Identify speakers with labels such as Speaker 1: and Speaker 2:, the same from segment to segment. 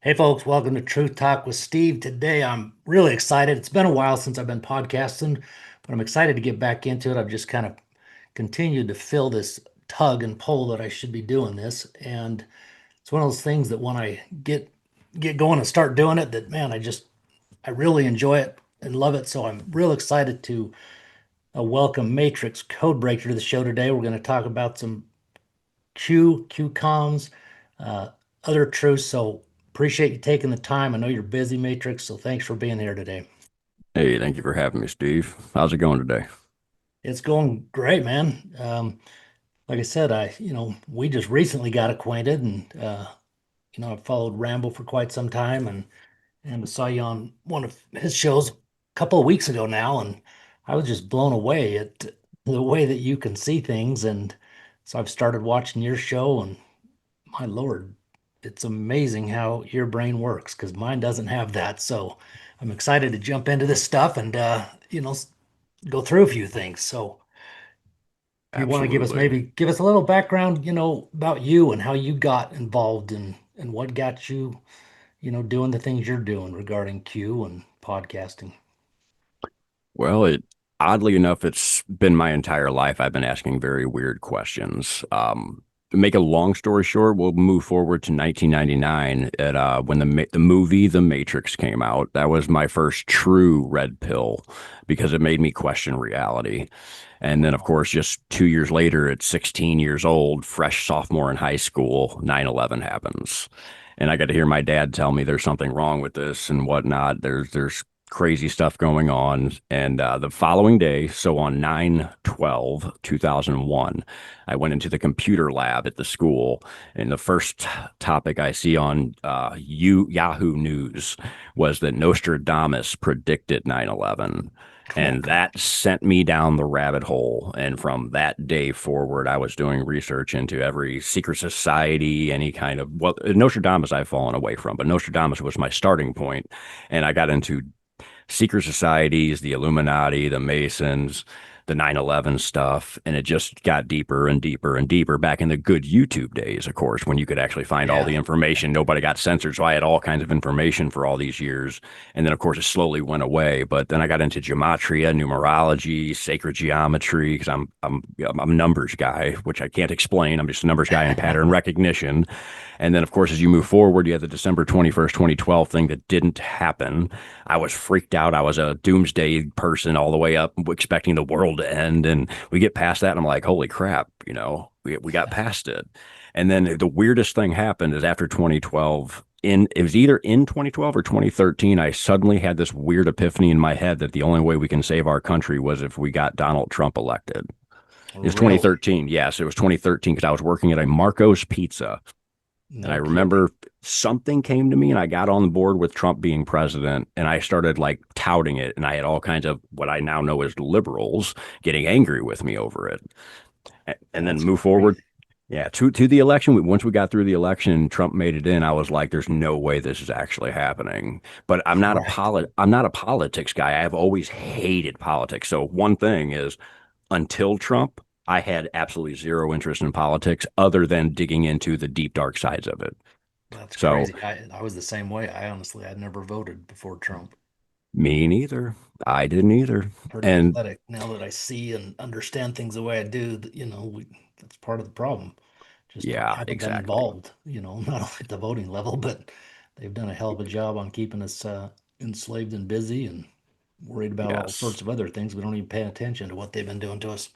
Speaker 1: Hey folks, welcome to Truth Talk with Steve. Today I'm really excited. It's been a while since I've been podcasting, but I'm excited to get back into it. I've just kind of continued to feel this tug and pull that I should be doing this. And it's one of those things that when I get going and start doing it, that man, I really enjoy it and love it. So I'm real excited to welcome Matrix Code Breaker to the show today. We're going to talk about some Q comms, uh, other truths. So appreciate you taking the time. I know you're busy, Matrix, so thanks for being here today.
Speaker 2: Hey, thank you for having me, Steve. How's it going today?
Speaker 1: It's going great, man. Like I said, we just recently got acquainted, and I've followed Rambo for quite some time, and saw you on one of his shows a couple of weeks ago now, and I was just blown away at the way that you can see things, and so I've started watching your show, and my Lord, it's amazing how your brain works because mine doesn't have that. So I'm excited to jump into this stuff and go through a few things. So if you want to
Speaker 2: Absolutely.
Speaker 1: give us a little background, about you and how you got involved and what got you, doing the things you're doing regarding Q and podcasting.
Speaker 2: Well, it oddly enough, it's been my entire life. I've been asking very weird questions. To make a long story short, we'll move forward to 1999 at when the movie The Matrix came out. That was my first true red pill because it made me question reality. And then, of course, just 2 years later, at 16 years old, fresh sophomore in high school, 9/11 happens. And I got to hear my dad tell me there's something wrong with this and whatnot. There's crazy stuff going on. And the following day, so on 9/12/2001, I went into the computer lab at the school. And the first topic I see on Yahoo News was that Nostradamus predicted 9/11. And
Speaker 1: Okay.
Speaker 2: that sent me down the rabbit hole. And from that day forward, I was doing research into every secret society, any kind of, well, Nostradamus I've fallen away from, but Nostradamus was my starting point. And I got into secret societies, the Illuminati, the Masons, the 9/11 stuff. And it just got deeper and deeper and deeper back in the good YouTube days, of course, when you could actually find all the
Speaker 1: Yeah.
Speaker 2: information. Nobody got censored. So I had all kinds of information for all these years. And then, of course, it slowly went away. But then I got into gematria, numerology, sacred geometry, because I'm a numbers guy, which I can't explain. I'm just a numbers guy in pattern recognition. And then, of course, as you move forward, you have the December 21st, 2012 thing that didn't happen. I was freaked out. I was a doomsday person all the way up, expecting the world to end. And we get past that, and I'm like, holy crap, we got past it. And then the weirdest thing happened is after 2012, it was either in 2012 or 2013, I suddenly had this weird epiphany in my head that the only way we can save our country was if we got Donald Trump elected. It was
Speaker 1: Really?
Speaker 2: 2013. Yes, it was 2013 because I was working at a Marco's Pizza. And I
Speaker 1: No kidding.
Speaker 2: remember something came to me and I got on board with Trump being president and I started like touting it. And I had all kinds of what I now know as liberals getting angry with me over it. And then
Speaker 1: That's
Speaker 2: move forward.
Speaker 1: crazy.
Speaker 2: Yeah, to the election. Once we got through the election, Trump made it in. I was like, "There's no way this is actually happening." But
Speaker 1: Right.
Speaker 2: I'm not a politics guy. I've always hated politics. So one thing is, until Trump, I had absolutely zero interest in politics other than digging into the deep dark sides of it.
Speaker 1: That's
Speaker 2: So
Speaker 1: crazy. I was the same way. I'd never voted before Trump.
Speaker 2: me neither. I didn't either.
Speaker 1: Pretty
Speaker 2: And
Speaker 1: pathetic. Now that I see and understand things the way I do, that's part of the problem. Just
Speaker 2: yeah,
Speaker 1: haven't been
Speaker 2: exactly.
Speaker 1: involved, not only at the voting level, but they've done a hell of a job on keeping us enslaved and busy and worried about all
Speaker 2: Yes.
Speaker 1: sorts of other things. We don't even pay attention to what they've been doing to us.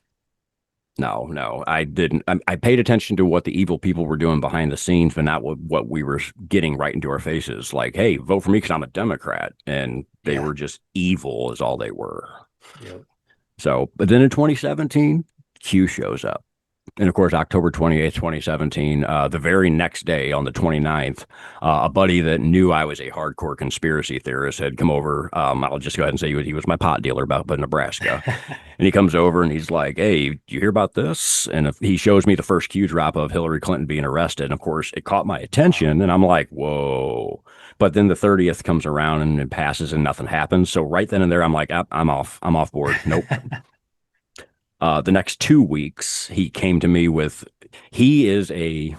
Speaker 2: No, no, I didn't. I paid attention to what the evil people were doing behind the scenes, but not what we were getting right into our faces. Like, hey, vote for me because I'm a Democrat. And they
Speaker 1: Yeah.
Speaker 2: were just evil, is all they were.
Speaker 1: Yep.
Speaker 2: So, but then in 2017, Q shows up. And of course, October 28th, 2017, the very next day on the 29th, a buddy that knew I was a hardcore conspiracy theorist had come over. I'll just go ahead and say he was my pot dealer about Nebraska. And he comes over and he's like, "Hey, do you hear about this?" And if he shows me the first Q drop of Hillary Clinton being arrested. And of course, it caught my
Speaker 1: Wow.
Speaker 2: attention. And I'm like, whoa. But then the 30th comes around and it passes and nothing happens. So right then and there, I'm like, I'm off. I'm off board. Nope. The next 2 weeks, he came to me with, he is a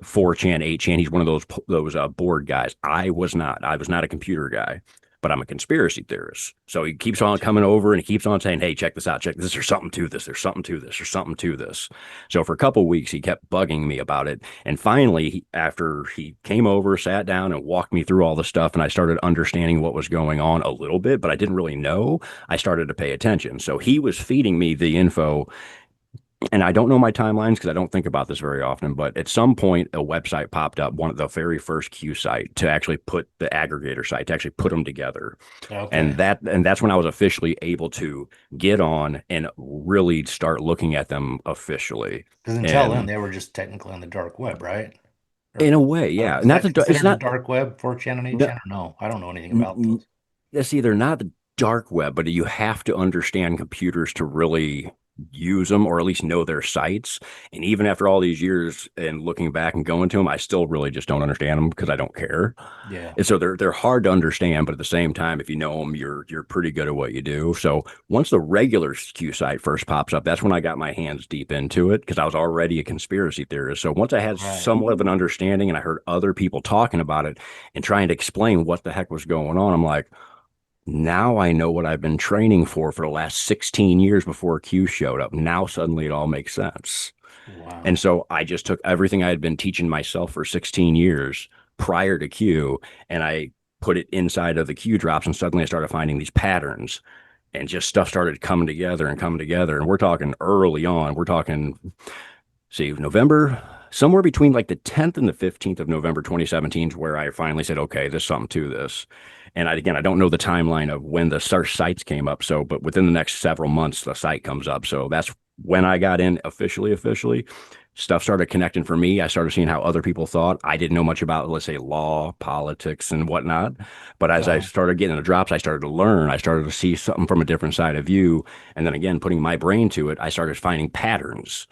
Speaker 2: 4chan, 8chan. He's one of those board guys. I was not. I was not a computer guy, but I'm a conspiracy theorist. So he keeps on
Speaker 1: Gotcha.
Speaker 2: coming over and he keeps on saying, "Hey, check this out. Check this. There's something to this. There's something to this. There's something to this." So for a couple of weeks, he kept bugging me about it. And finally, after he came over, sat down, and walked me through all the stuff, and I started understanding what was going on a little bit, but I didn't really know. I started to pay attention. So he was feeding me the info, and I don't know my timelines because I don't think about this very often, but at some point a website popped up, one of the very first Q site to actually put the aggregator site to actually put them together.
Speaker 1: Okay.
Speaker 2: And that's when I was officially able to get on and really start looking at them officially.
Speaker 1: Because until then,
Speaker 2: And
Speaker 1: they were just technically on the dark web, right?
Speaker 2: in
Speaker 1: Or
Speaker 2: a way, yeah.
Speaker 1: is
Speaker 2: Not
Speaker 1: that
Speaker 2: the it's
Speaker 1: considered the
Speaker 2: not
Speaker 1: dark web, 4chan and
Speaker 2: no,
Speaker 1: 8chan? Or no, I don't know anything about those.
Speaker 2: it's either not the dark web, but you have to understand computers to really use them or at least know their sites. And even after all these years and looking back and going to them, I still really just don't understand them because I don't care.
Speaker 1: Yeah.
Speaker 2: And so they're hard to understand, but at the same time, if you know them, you're pretty good at what you do. So once the regular Q site first pops up, that's when I got my hands deep into it because I was already a conspiracy theorist. So once I had
Speaker 1: Right.
Speaker 2: somewhat of an understanding and I heard other people talking about it and trying to explain what the heck was going on, I'm like, now I know what I've been training for the last 16 years before Q showed up. Now suddenly it all makes sense. And
Speaker 1: Wow.
Speaker 2: so I just took everything I had been teaching myself for 16 years prior to Q and I put it inside of the Q drops. And suddenly I started finding these patterns and just stuff started coming together and coming together. And we're talking early on, we're talking, see, November, somewhere between like the 10th and the 15th of November 2017 is where I finally said, okay, there's something to this. And again, I don't know the timeline of when the search sites came up. So, but within the next several months, the site comes up. So that's when I got in officially. Stuff started connecting for me. I started seeing how other people thought. I didn't know much about, let's say, law, politics, and whatnot. But as I
Speaker 1: Uh-huh.
Speaker 2: started getting the drops, I started to learn. I started to see something from a different side of view. And then again, putting my brain to it, I started finding patterns.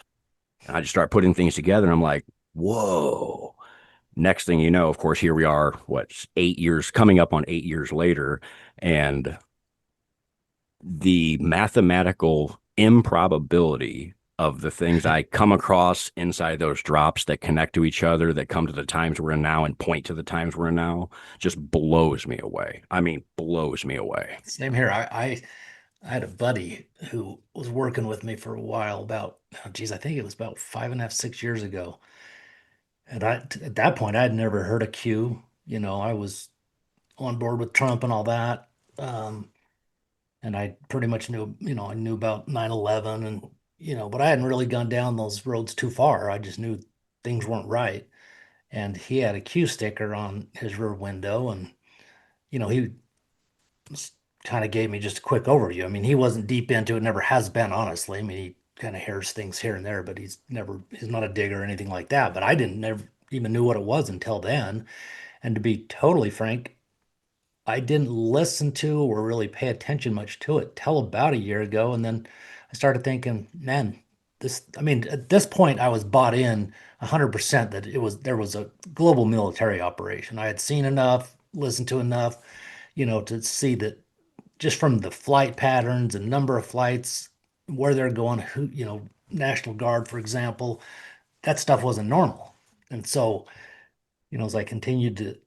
Speaker 2: And I just start putting things together. And I'm like, whoa. Next thing you know, of course, here we are, what, 8 years, coming up on 8 years later. And the mathematical improbability of the things I come across inside those drops that connect to each other, that come to the times we're in now and point to the times we're in now, just blows me away. I mean, blows me away.
Speaker 1: Same here. I had a buddy who was working with me for a while about, oh, geez, I think it was about 5.5, 6 years ago. And at that point, I had never heard of Q. I was on board with Trump and all that. Um, and I pretty much knew, I knew about 9/11 and, but I hadn't really gone down those roads too far. I just knew things weren't right. And he had a Q sticker on his rear window and, he kind of gave me just a quick overview. I mean, he wasn't deep into it, never has been, honestly. I mean, he kind of hears things here and there, but he's not a digger or anything like that. But I didn't never even knew what it was until then. And to be totally frank, I didn't listen to or really pay attention much to it till about a year ago. And then I started thinking, man, I mean, at this point, I was bought in 100% that there was a global military operation. I had seen enough, listened to enough, to see that just from the flight patterns and number of flights, where they're going, who, National Guard, for example, that stuff wasn't normal. And so, as I continued to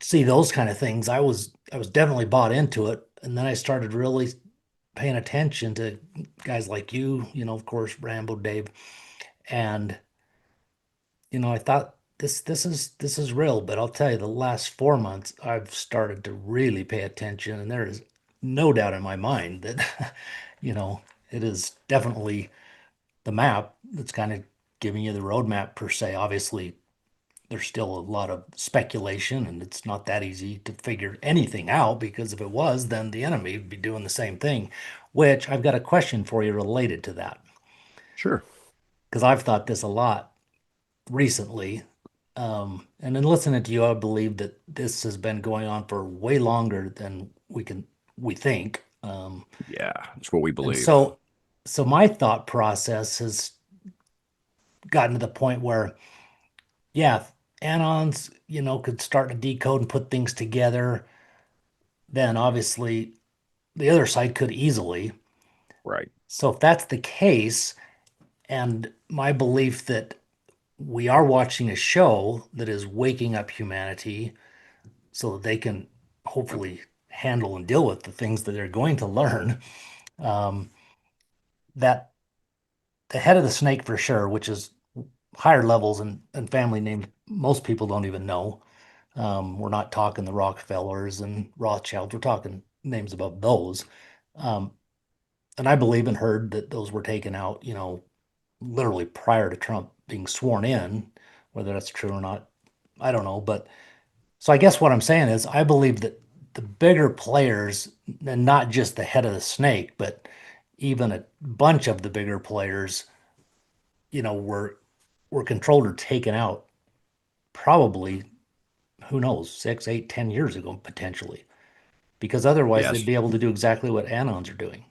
Speaker 1: see those kind of things, I was definitely bought into it. And then I started really paying attention to guys like you, of course, Rambo Dave. And, I thought this is real, but I'll tell you, the last 4 months I've started to really pay attention, and there is no doubt in my mind that, it is definitely the map that's kind of giving you the roadmap per se. Obviously, there's still a lot of speculation, and it's not that easy to figure anything out because if it was, then the enemy would be doing the same thing, which I've got a question for you related to that
Speaker 2: Sure.
Speaker 1: because I've thought this a lot recently. And in listening to you, I believe that this has been going on for way longer than we think.
Speaker 2: Yeah, that's what we
Speaker 1: And
Speaker 2: believe.
Speaker 1: so my thought process has gotten to the point where, yeah, if anons, could start to decode and put things together, then obviously the other side could easily.
Speaker 2: Right.
Speaker 1: So if that's the case, and my belief that we are watching a show that is waking up humanity so that they can hopefully handle and deal with the things that they're going to learn. Um, that the head of the snake for sure, which is higher levels and family names most people don't even know. We're not talking the Rockefellers and Rothschilds. We're talking names above those. Um, and I believe and heard that those were taken out, literally prior to Trump being sworn in. Whether that's true or not, I don't know. But so I guess what I'm saying is I believe that the bigger players, and not just the head of the snake, but even a bunch of the bigger players, were controlled or taken out probably, who knows, 6, 8, 10 years ago, potentially. Because otherwise they'd
Speaker 2: Yes.
Speaker 1: be able to do exactly what anons are doing.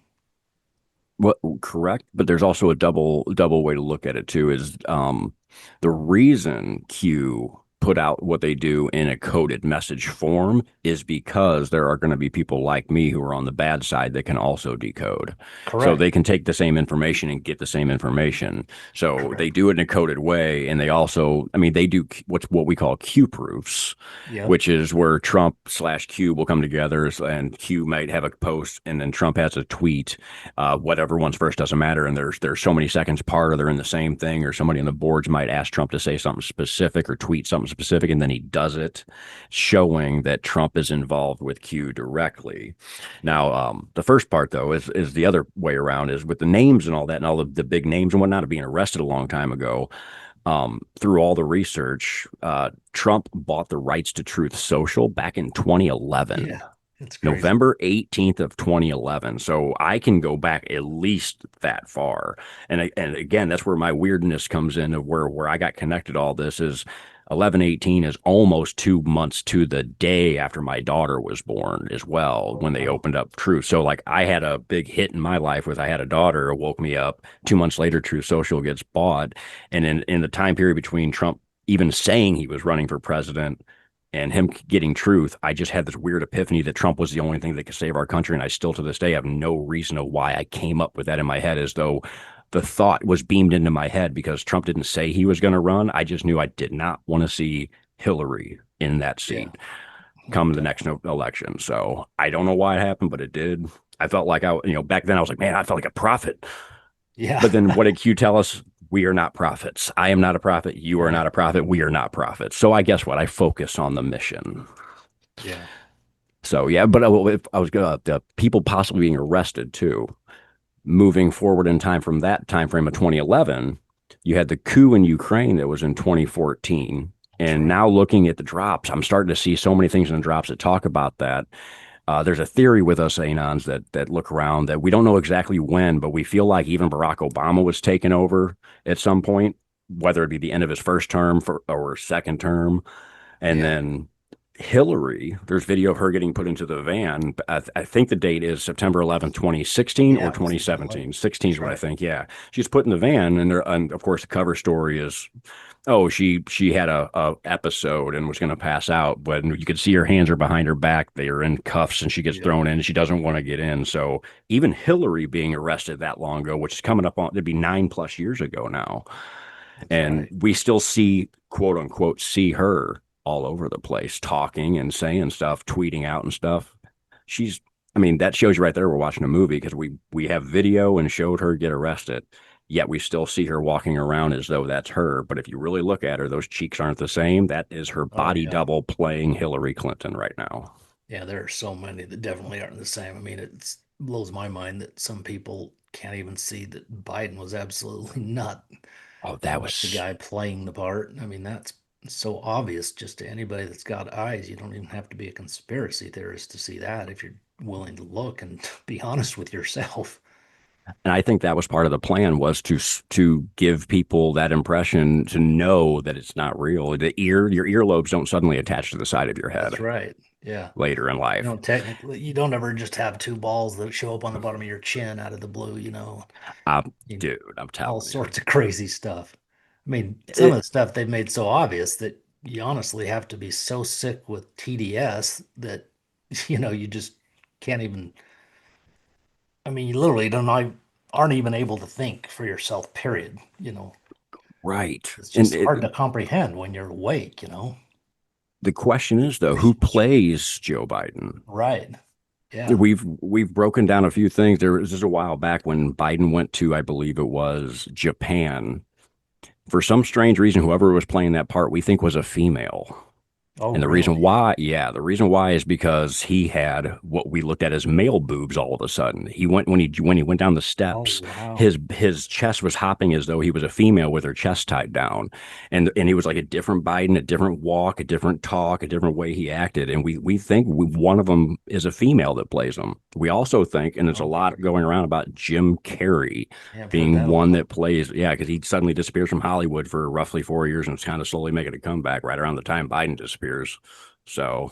Speaker 2: What correct, but there's also a double way to look at it too. Is the reason Q put out what they do in a coded message form is because there are going to be people like me who are on the bad side that can also decode. So
Speaker 1: Correct.
Speaker 2: they can take the same information and get the same information. So they
Speaker 1: Correct.
Speaker 2: do it in a coded way, and they also, I mean, they do what we call Q proofs,
Speaker 1: Yep.
Speaker 2: which is where Trump slash Q will come together, and Q might have a post, and then Trump has a tweet. Whatever one's first doesn't matter, and there's so many seconds apart, or they're in the same thing, or somebody on the boards might ask Trump to say something specific or tweet something specific, and then he does it, showing that Trump is involved with Q directly. Now, the first part though is the other way around, is with the names and all that, and all the big names and whatnot of being arrested a long time ago. Through all the research, Trump bought the rights to Truth Social back in 2011.
Speaker 1: Yeah. It's crazy.
Speaker 2: November 18th of 2011. So I can go back at least that far. And again, that's where my weirdness comes in, of where I got connected to all this is 11/18 is almost 2 months to the day after my daughter was born as well,
Speaker 1: Oh,
Speaker 2: when they
Speaker 1: wow.
Speaker 2: opened up Truth. So like I had a big hit in my life with I had a daughter, it woke me up. 2 months later, Truth Social gets bought. And in the time period between Trump even saying he was running for president and him getting Truth, I just had this weird epiphany that Trump was the only thing that could save our country. And I still to this day have no reason of why I came up with that in my head, as though the thought was beamed into my head because Trump didn't say he was going to run. I just knew I did not want to see Hillary in that
Speaker 1: Yeah.
Speaker 2: seat
Speaker 1: No
Speaker 2: come the
Speaker 1: doubt.
Speaker 2: next election. So I don't know why it happened, but it did. I felt like back then I was like, man, I felt like a prophet.
Speaker 1: Yeah.
Speaker 2: But then what did Q tell us? We are not prophets. I am not a prophet. You are
Speaker 1: Right.
Speaker 2: not a prophet. We are not prophets. So I guess what? I focus on the mission.
Speaker 1: Yeah.
Speaker 2: So yeah, but if I was gonna the people possibly being arrested too. Moving forward in time from that time frame of 2011, you had the coup in Ukraine that was in 2014,
Speaker 1: That's
Speaker 2: and
Speaker 1: right.
Speaker 2: now looking at the drops, I'm starting to see so many things in the drops that talk about that. There's a theory with us anons that look around that we don't know exactly when, but we feel like even Barack Obama was taken over at some point, whether it be the end of his first term or second term, and
Speaker 1: Yeah.
Speaker 2: then Hillary, there's video of her getting put into the van. I think the date is September 11th, 2016
Speaker 1: Yeah.
Speaker 2: or
Speaker 1: It was September 11th.
Speaker 2: 2017. 16 is
Speaker 1: That's
Speaker 2: what I
Speaker 1: right.
Speaker 2: think. Yeah. She's put in the van, and of course, the cover story is, oh, she had a episode and was going to pass out, but you could see her hands are behind her back. They are in cuffs, and she gets
Speaker 1: Yep.
Speaker 2: thrown in. And she doesn't want to get in. So even Hillary being arrested that long ago, which is coming up on, it'd be 9+ years ago now,
Speaker 1: That's
Speaker 2: and
Speaker 1: right.
Speaker 2: we still see, quote unquote, see her all over the place talking and saying stuff, tweeting out and stuff. She's, I mean, that shows you right there we're watching a movie, because we have video and showed her get arrested, yet we still see her walking around as though that's her. But if you really look at her, those cheeks aren't the same. That is her
Speaker 1: Oh,
Speaker 2: body
Speaker 1: yeah.
Speaker 2: double playing Hillary Clinton right now.
Speaker 1: Yeah. There are so many that definitely aren't the same. I mean, it blows my mind that some people can't even see that Biden was absolutely not
Speaker 2: Oh, that
Speaker 1: the
Speaker 2: was
Speaker 1: guy playing the part. I mean, that's so obvious just to anybody that's got eyes. You don't even have to be a conspiracy theorist to see that if you're willing to look and be honest with yourself.
Speaker 2: And I think that was part of the plan, was to give people that impression, to know that it's not real. Your earlobes don't suddenly attach to the side of your
Speaker 1: That's
Speaker 2: head
Speaker 1: right. Yeah.
Speaker 2: later in
Speaker 1: You
Speaker 2: life.
Speaker 1: don't technically, you don't ever just have two balls that show up on the bottom of your chin out of the blue, you,
Speaker 2: Dude, I'm
Speaker 1: all
Speaker 2: telling you.
Speaker 1: sorts of crazy stuff. I mean, some of
Speaker 2: It,
Speaker 1: the stuff they've made so obvious that you honestly have to be so sick with TDS that, you just can't even, I mean, you literally don't know, aren't even able to think for yourself, period.
Speaker 2: Right.
Speaker 1: It's
Speaker 2: And
Speaker 1: just hard to comprehend when you're awake,
Speaker 2: the question is though, who plays Joe Biden?
Speaker 1: Right. Yeah.
Speaker 2: We've broken down a few things. There was just a while back when Biden went to, I believe it was Japan. For some strange reason, whoever was playing that part, we think was a female.
Speaker 1: Oh,
Speaker 2: And the reason
Speaker 1: really?
Speaker 2: why, yeah, the reason why is because he had what we looked at as male boobs all of a sudden. He went when he went down the
Speaker 1: Oh,
Speaker 2: steps,
Speaker 1: wow.
Speaker 2: his chest was hopping as though he was a female with her chest tied down. And he was like a different Biden, a different walk, a different talk, a different way he acted. And we think one of them is a female that plays him. We also think, and there's a lot
Speaker 1: Okay.
Speaker 2: going around about Jim Carrey
Speaker 1: Yeah, I've heard
Speaker 2: being
Speaker 1: that a
Speaker 2: one
Speaker 1: lot.
Speaker 2: that plays, yeah, because he suddenly disappears from Hollywood for roughly 4 years and it's kind of slowly making a comeback right around the time Biden disappears. So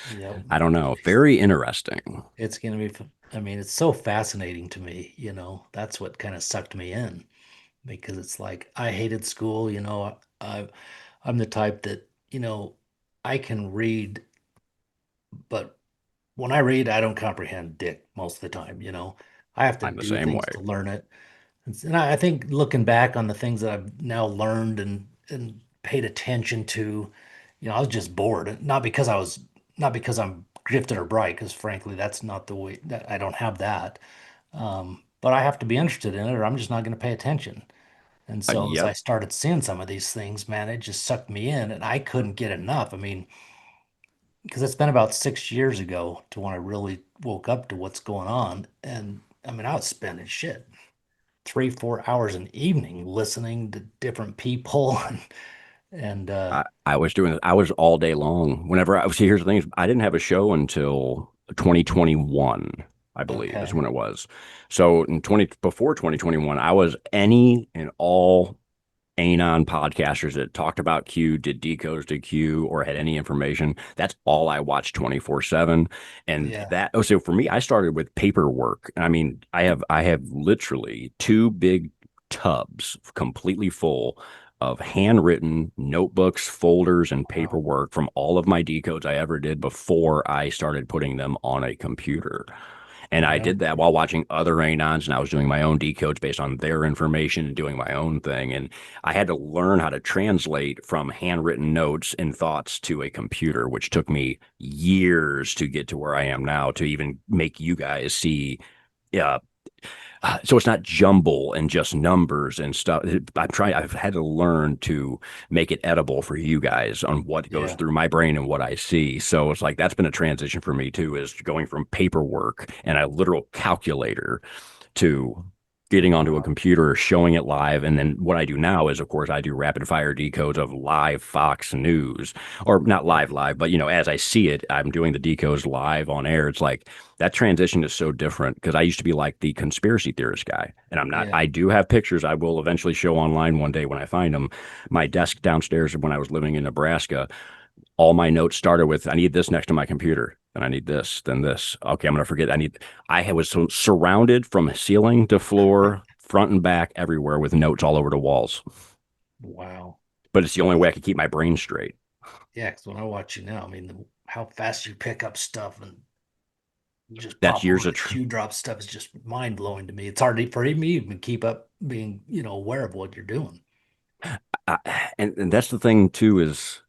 Speaker 1: Yep.
Speaker 2: I don't know. Very interesting.
Speaker 1: It's going to be, I mean, it's so fascinating to me, that's what kind of sucked me in because it's like I hated school, I'm the type that, I can read, but when I read, I don't comprehend dick most of the time, I have to
Speaker 2: I'm the
Speaker 1: do
Speaker 2: same
Speaker 1: things
Speaker 2: way.
Speaker 1: to learn it. And I think looking back on the things that I've now learned and paid attention to, I was just bored. Not because I'm gifted or bright, because frankly, that's not the way that I don't have that. But I have to be interested in it, or I'm just not going to pay attention. And so as I
Speaker 2: Yep.
Speaker 1: started seeing some of these things, man, it just sucked me in, and I couldn't get enough. I mean, because it's been about 6 years ago to when I really woke up to what's going on, and I mean, I was spending shit 3, 4 hours an evening listening to different people and
Speaker 2: I was doing it. I was all day long. Whenever I see, here's the thing: I didn't have a show until 2021, I believe, is
Speaker 1: okay.
Speaker 2: when it was. So in 20 before 2021, I was any and all anon podcasters that talked about Q, did decodes to Q, or had any information. That's all I watched 24/7. And
Speaker 1: Yeah.
Speaker 2: that, oh, so for me, I started with paperwork. I mean, I have literally two big tubs completely full of handwritten notebooks, folders, and
Speaker 1: Wow.
Speaker 2: paperwork from all of my decodes I ever did before I started putting them on a computer. And I
Speaker 1: Yeah.
Speaker 2: did that while watching other Anons, and I was doing my own decodes based on their information and doing my own thing. And I had to learn how to translate from handwritten notes and thoughts to a computer, which took me years to get to where I am now to even make you guys see. Yeah, so it's not jumble and just numbers and stuff. I've had to learn to make it edible for you guys on what goes
Speaker 1: Yeah.
Speaker 2: through my brain and what I see. So it's like that's been a transition for me too, is going from paperwork and a literal calculator to getting onto a
Speaker 1: Wow.
Speaker 2: computer, showing it live. And then what I do now is, of course, I do rapid fire decodes of live Fox News, or not live, live, but as I see it, I'm doing the decodes live on air. It's like that transition is so different because I used to be like the conspiracy theorist guy, and I'm not.
Speaker 1: Yeah.
Speaker 2: I do have pictures I will eventually show online one day when I find them. My desk downstairs when I was living in Nebraska, all my notes started with I need this next to my computer, then I need this, then this. Okay, I'm gonna forget. I was so surrounded from ceiling to floor, front and back, everywhere with notes all over the walls.
Speaker 1: Wow.
Speaker 2: But it's the only
Speaker 1: Well,
Speaker 2: way I could keep my brain straight.
Speaker 1: yeah, because when I watch you now, I mean, how fast you pick up stuff and just
Speaker 2: That's
Speaker 1: pop over
Speaker 2: years of
Speaker 1: the Q drop stuff is just mind blowing to me. It's hard for me to even keep up being, aware of what you're doing.
Speaker 2: I, and that's the thing too is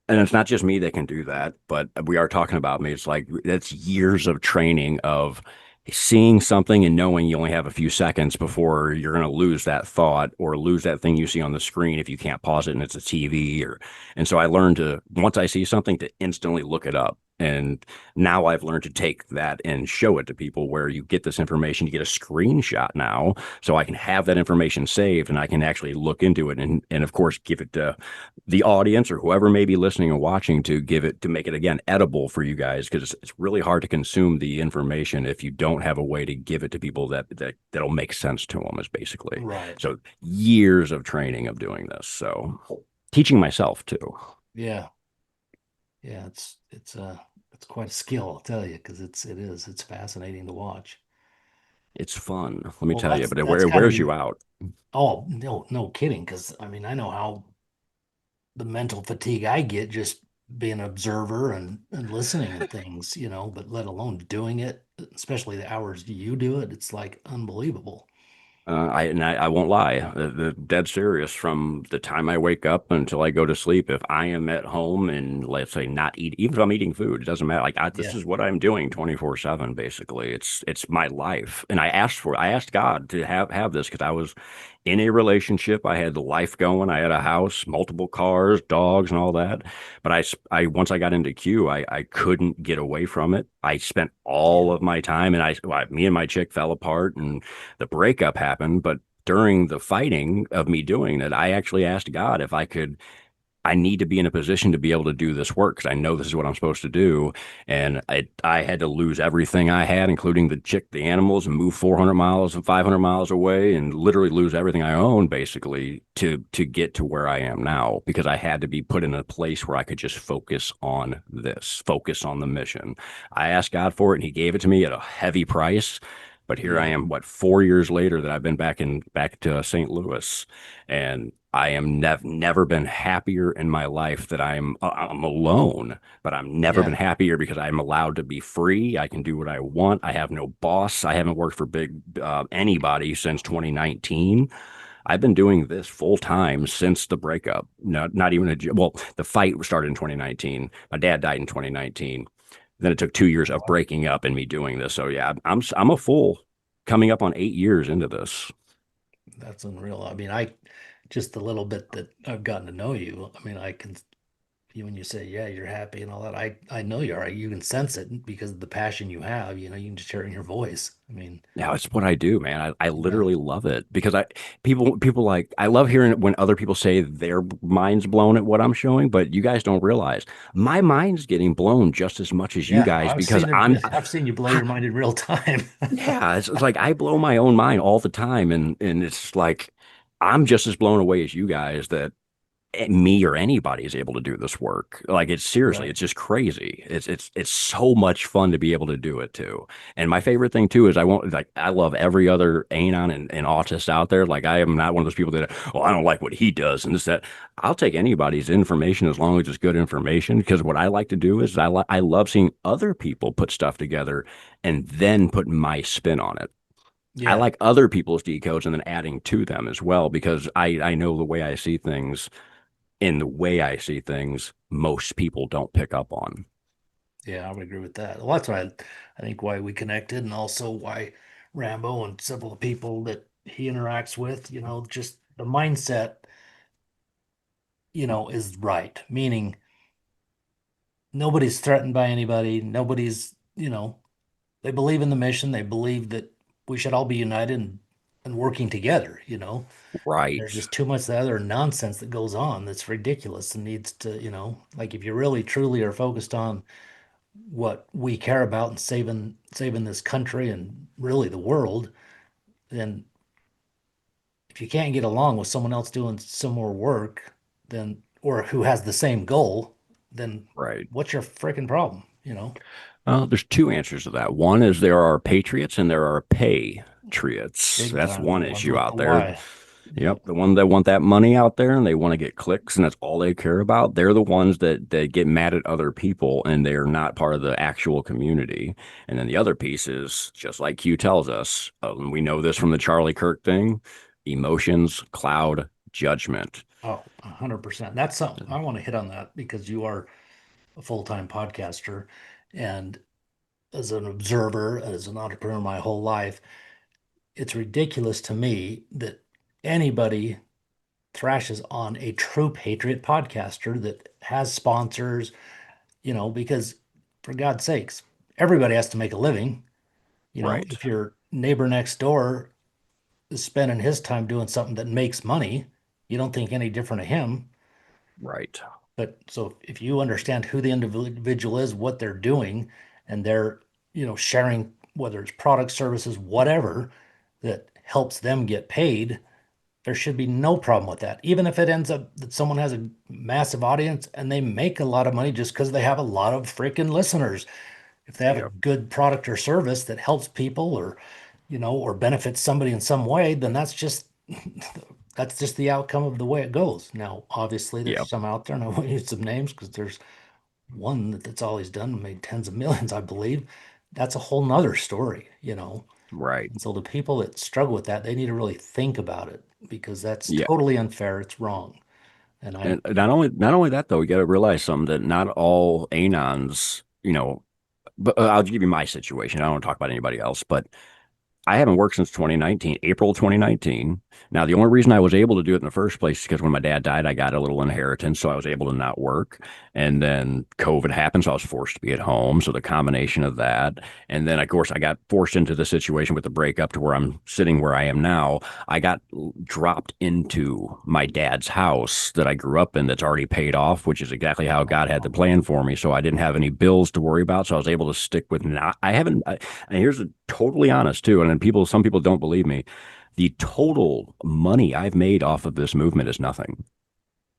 Speaker 2: and it's not just me that can do that, but we are talking about me. It's like that's years of training of seeing something and knowing you only have a few seconds before you're going to lose that thought or lose that thing you see on the screen if you can't pause it and it's a TV or and so I learned to once I see something to instantly look it up. And now I've learned to take that and show it to people where you get this information, you get a screenshot now, so I can have that information saved and I can actually look into it and of course give it to the audience or whoever may be listening and watching to give it to make it again edible for you guys because it's really hard to consume the information if you don't have a way to give it to people that'll make sense to them is basically
Speaker 1: Right.
Speaker 2: so years of training of doing this so teaching myself too.
Speaker 1: Yeah. Yeah. It's quite a skill, I'll tell you, because it's fascinating to watch.
Speaker 2: It's fun, let me
Speaker 1: Well,
Speaker 2: tell you, but
Speaker 1: that's
Speaker 2: it
Speaker 1: got to
Speaker 2: wears
Speaker 1: be.
Speaker 2: you out.
Speaker 1: Oh, no, no kidding. Because I mean, I know how the mental fatigue I get just being an observer and listening and things, but let alone doing it, especially the hours you do it, it's like unbelievable.
Speaker 2: I won't lie, the dead serious. From the time I wake up until I go to sleep, if I am at home and let's say not eat, even if I'm eating food, it doesn't matter. This
Speaker 1: Yeah.
Speaker 2: is what I'm doing 24/7. Basically, it's my life. And I asked God to have this because I was in a relationship. I had the life going. I had a house, multiple cars, dogs, and all that. But I once I got into Q, I couldn't get away from it. I spent all
Speaker 1: Yeah.
Speaker 2: of my time, and me and my chick fell apart, and the breakup happened. But during the fighting of me doing that, I actually asked God if I need to be in a position to be able to do this work because I know this is what I'm supposed to do. And I had to lose everything I had, including the animals, and move 400 miles and 500 miles away and literally lose everything I own basically to get to where I am now because I had to be put in a place where I could just focus on the mission. I asked God for it and he gave it to me at a heavy price. But here I
Speaker 1: Yeah.
Speaker 2: am, 4 years later that I've been back to St. Louis, and I am never been happier in my life that I'm alone, but I've never been
Speaker 1: Yeah.
Speaker 2: happier because I'm allowed to be free. I can do what I want. I have no boss. I haven't worked for big anybody since 2019. I've been doing this full time since the breakup. Not even well, the fight started in 2019. My dad died in 2019. Then it took 2 years of
Speaker 1: Wow.
Speaker 2: breaking up and me doing this. So yeah, I'm a full coming up on 8 years into this.
Speaker 1: That's unreal. I mean, I just the little bit that I've gotten to know you. I mean, I can when you say, yeah, you're happy and all that, I know you are. You can sense it because of the passion you have. You can just hear it in your voice. I mean,
Speaker 2: Now it's what I do, man. I
Speaker 1: yeah.
Speaker 2: literally love it because people like I love hearing when other people say their mind's blown at what I'm showing, but you guys don't realize my mind's getting blown just as much as you
Speaker 1: Yeah,
Speaker 2: guys because
Speaker 1: I've seen you blow your mind in real time.
Speaker 2: yeah, it's like I blow my own mind all the time, and it's like I'm just as blown away as you guys that me or anybody is able to do this work. Like it's seriously,
Speaker 1: Right.
Speaker 2: it's just crazy. It's so much fun to be able to do it too. And my favorite thing too is I love every other anon and autist out there. Like I am not one of those people that I don't like what he does and this that. I'll take anybody's information as long as it's good information because what I like to do is I love seeing other people put stuff together and then put my spin on it. I
Speaker 1: Yeah.
Speaker 2: like other people's decodes and then adding to them as well because I know the way I see things in the way I see things, most people don't pick up on.
Speaker 1: Yeah, I would agree with that. Well, that's why I think why we connected and also why Rambo and several people that he interacts with, just the mindset, is right. Meaning nobody's threatened by anybody. They believe in the mission. They believe that we should all be united and working together. There's
Speaker 2: Right,
Speaker 1: just too much of the other nonsense that goes on that's ridiculous and needs to, like if you really truly are focused on what we care about and saving this country and really the world, then if you can't get along with someone else doing similar work, then or who has the same goal, then
Speaker 2: right.
Speaker 1: what's your freaking problem?
Speaker 2: There's two answers to that. One is there are patriots and there are patriots.
Speaker 1: Big
Speaker 2: That's
Speaker 1: time. The
Speaker 2: one
Speaker 1: ones
Speaker 2: issue
Speaker 1: with the
Speaker 2: out there.
Speaker 1: Y.
Speaker 2: Yep,
Speaker 1: Yep.
Speaker 2: the one that want that money out there and they want to get clicks and that's all they care about. They're the ones that get mad at other people and they're not part of the actual community. And then the other piece is just like Q tells us, we know this from the Charlie Kirk thing: emotions cloud judgment.
Speaker 1: Oh, 100%. That's something I want to hit on that because you are a full-time podcaster and as an observer, as an entrepreneur my whole life, it's ridiculous to me that anybody thrashes on a true patriot podcaster that has sponsors, because for God's sakes, everybody has to make a living.
Speaker 2: Right,
Speaker 1: If your neighbor next door is spending his time doing something that makes money, you don't think any different of him.
Speaker 2: right.
Speaker 1: But so if you understand who the individual is, what they're doing, and they're sharing whether it's products, services, whatever that helps them get paid, there should be no problem with that. Even if it ends up that someone has a massive audience and they make a lot of money just because they have a lot of freaking listeners. If they have a
Speaker 2: Yep,
Speaker 1: good product or service that helps people or benefits somebody in some way, then that's just the outcome of the way it goes. Now, obviously, there's
Speaker 2: yep.
Speaker 1: some out there, and I won't use some names because there's one that's all he's done, made tens of millions, I believe. That's a whole nother story.
Speaker 2: Right.
Speaker 1: And so the people that struggle with that, they need to really think about it because that's
Speaker 2: Yeah.
Speaker 1: totally unfair. It's wrong. And
Speaker 2: And not only that though, you got to realize something that not all anons, but I'll give you my situation. I don't want to talk about anybody else, but I haven't worked since 2019, April 2019. Now, the only reason I was able to do it in the first place is because when my dad died, I got a little inheritance, so I was able to not work. And then COVID happened, so I was forced to be at home. So the combination of that, and then of course I got forced into the situation with the breakup to where I'm sitting where I am now. I got dropped into my dad's house that I grew up in that's already paid off, which is exactly how God had the plan for me. So I didn't have any bills to worry about. So I was able to stick with not. I haven't. And here's a totally honest too, and then some people don't believe me. The total money I've made off of this movement is nothing.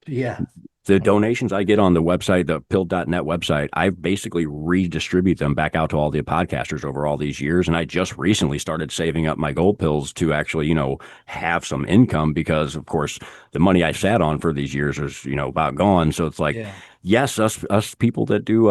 Speaker 1: yeah,
Speaker 2: The donations I get on the website, the pill.net website, I basically redistribute them back out to all the podcasters over all these years. And I just recently started saving up my gold pills to actually, have some income because, of course, the money I sat on for these years is, about gone. So it's like,
Speaker 1: yeah,
Speaker 2: yes, us people that do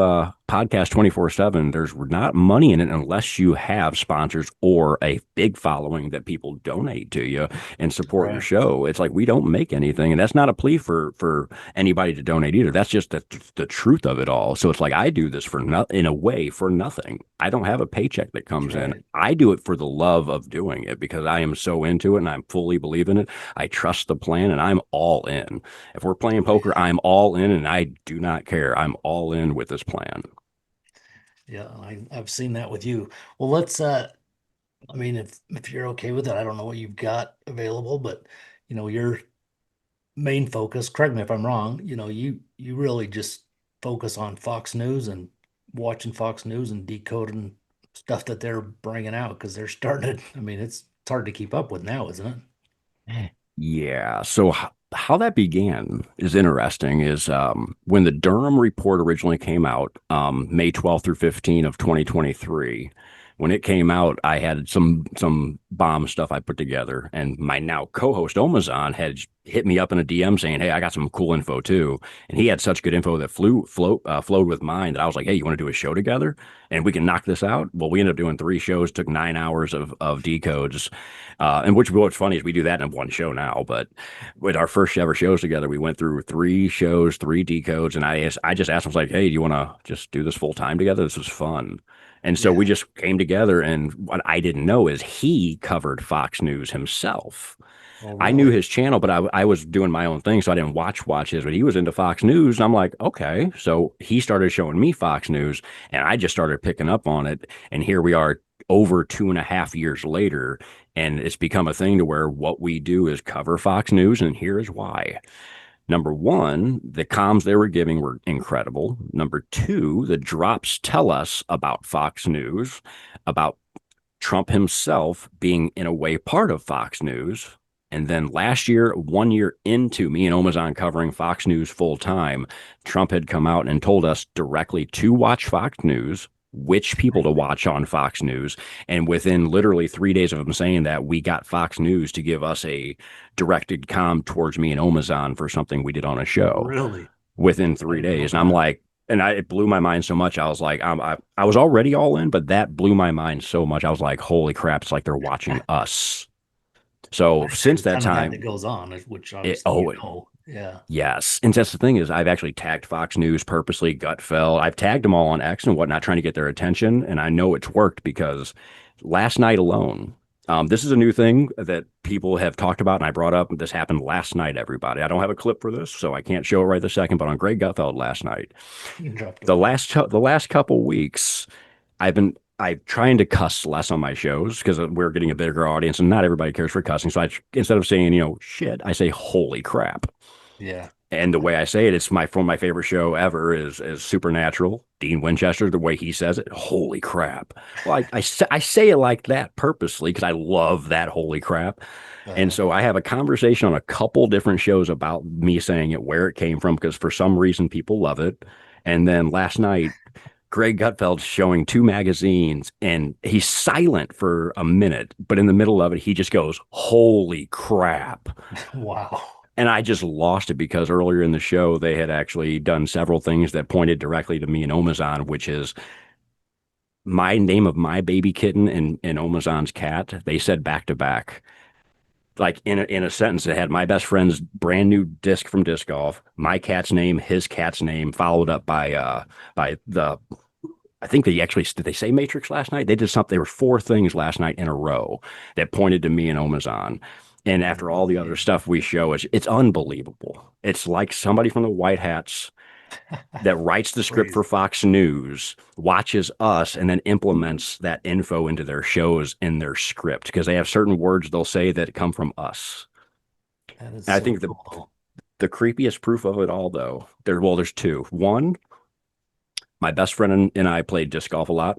Speaker 2: podcast 24/7, there's not money in it unless you have sponsors or a big following that people donate to you and support your
Speaker 1: right,
Speaker 2: show. It's like we don't make anything, and that's not a plea for anybody to donate either. That's just the truth of it all. So it's like I do this for in a way for nothing. I don't have a paycheck that
Speaker 1: that's
Speaker 2: comes in.
Speaker 1: right.
Speaker 2: I do it for the love of doing it because I am so into it and I'm fully believe in it. I trust the plan and I'm all in. If we're playing
Speaker 1: Oh,
Speaker 2: poker,
Speaker 1: yeah,
Speaker 2: I'm all in and I do not care. I'm all in with this plan.
Speaker 1: yeah. I've seen that with you. Well, let's. I mean, if you're okay with it, I don't know what you've got available, but your main focus. Correct me if I'm wrong. You really just focus on Fox News and watching Fox News and decoding stuff that they're bringing out because they're starting to. I mean, it's hard to keep up with now, isn't it?
Speaker 2: Yeah. So how that began is interesting. Is when the Durham report originally came out, May 12th through 15 of 2023. When it came out, I had some bomb stuff I put together, and my now co-host Omazon had hit me up in a DM saying, "Hey, I got some cool info too." And he had such good info that flowed with mine that I was like, "Hey, you want to do a show together and we can knock this out?" Well, we ended up doing 3 shows, took 9 hours of decodes, and what's funny is we do that in one show now. But with our first ever shows together, we went through 3 shows, 3 decodes, and I just asked him, I was like, "Hey, do you want to just do this full time together? This was fun." And so we
Speaker 1: Yeah.
Speaker 2: just came together. And what I didn't know is he covered Fox News himself.
Speaker 1: Oh,
Speaker 2: I knew
Speaker 1: really?
Speaker 2: his channel, but I was doing my own thing, so I didn't watch his. But he was into Fox News, and I'm like, okay. So he started showing me Fox News, and I just started picking up on it. And here we are, over 2.5 years later, and it's become a thing to where what we do is cover Fox News, and here is why. Number one, the comms they were giving were incredible. Number two, the drops tell us about Fox News, about Trump himself being in a way part of Fox News. And then last year, 1 year into me and Omazon covering Fox News full time, Trump had come out and told us directly to watch Fox News, which people to watch on Fox News. And within literally 3 days of him saying that, we got Fox News to give us a directed comm towards me and Omazon for something we did on a show
Speaker 1: Really?
Speaker 2: within
Speaker 1: I
Speaker 2: three
Speaker 1: didn't know
Speaker 2: days. And I'm
Speaker 1: that.
Speaker 2: like, it blew my mind so much. I was like, I was already all in, but that blew my mind so much. I was like, holy crap, it's like they're watching us. So
Speaker 1: That's
Speaker 2: since
Speaker 1: the
Speaker 2: that
Speaker 1: kind of that that
Speaker 2: time,
Speaker 1: goes on, which obviously
Speaker 2: oh,
Speaker 1: Yeah.
Speaker 2: yes. And that's the thing is I've actually tagged Fox News purposely, Gutfeld. I've tagged them all on X and whatnot, trying to get their attention. And I know it's worked because last night alone, this is a new thing that people have talked about, and I brought up. This happened last night, everybody. I don't have a clip for this, so I can't show it right this second, but on Greg Gutfeld last night,
Speaker 1: You dropped a
Speaker 2: the
Speaker 1: bomb.
Speaker 2: last couple weeks, I'm trying to cuss less on my shows because we're getting a bigger audience and not everybody cares for cussing. So instead of saying, shit, I say holy crap.
Speaker 1: Yeah.
Speaker 2: And the way I say it, it's my favorite show ever is Supernatural. Dean Winchester, the way he says it, holy crap. Well, I say it like that purposely because I love that holy crap. And
Speaker 1: Uh,
Speaker 2: so I have a conversation on a couple different shows about me saying it, where it came from, because for some reason people love it. And then last night, Greg Gutfeld's showing 2 magazines and he's silent for a minute, but in the middle of it, he just goes, holy crap.
Speaker 1: wow.
Speaker 2: And I just lost it because earlier in the show, they had actually done several things that pointed directly to me and Omazon, which is my name of my baby kitten and 𝗙𝗲𝗀𝗄's cat, they said back to back. Like in a sentence, it had my best friend's brand new disc from disc golf, my cat's name, his cat's name, followed up by the I think they actually did they say Matrix last night? They did something. There were four things last night in a row that pointed to me and 𝗙𝗲𝗀. And after all the other stuff we show, it's unbelievable. It's like somebody from the White Hats that writes the script for
Speaker 1: Crazy.
Speaker 2: Fox News, watches us, and then implements that info into their shows in their script because they have certain words they'll say that come from us.
Speaker 1: That is
Speaker 2: And I
Speaker 1: so
Speaker 2: think
Speaker 1: cool.
Speaker 2: the creepiest proof of it all, though, there's two. One, my best friend and I played disc golf a lot.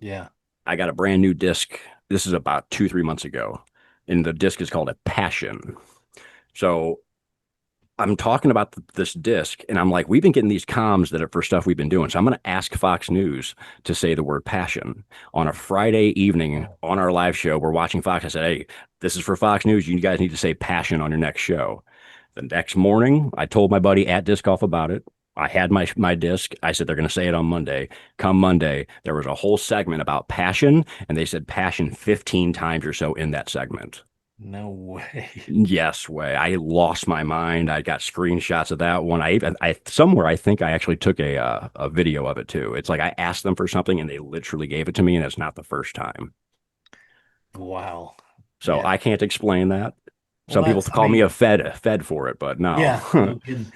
Speaker 1: Yeah.
Speaker 2: I got a brand new disc. This is about 2, 3 months ago, and the disc is called a Passion. So I'm talking about this disc, and I'm like, we've been getting these comms that are for stuff we've been doing. So I'm going to ask Fox News to say the word passion on a Friday evening
Speaker 1: Oh,
Speaker 2: on our live show. We're watching Fox. I said, hey, this is for Fox News. You guys need to say passion on your next show. The next morning, I told my buddy at Disc Golf about it. I had my disc. I said they're going to say it on Monday. Come Monday, there was a whole segment about passion, and they said passion 15 times or so in that segment.
Speaker 1: no way.
Speaker 2: Yes, way. I lost my mind. I got screenshots of that one. I somewhere I think I actually took a video of it too. It's like I asked them for something and they literally gave it to me, and it's not the first time.
Speaker 1: Wow.
Speaker 2: So
Speaker 1: Yeah.
Speaker 2: I can't explain that.
Speaker 1: Well,
Speaker 2: Some people
Speaker 1: that's, I
Speaker 2: call me
Speaker 1: mean,
Speaker 2: a fed for it, but no.
Speaker 1: yeah, no kidding.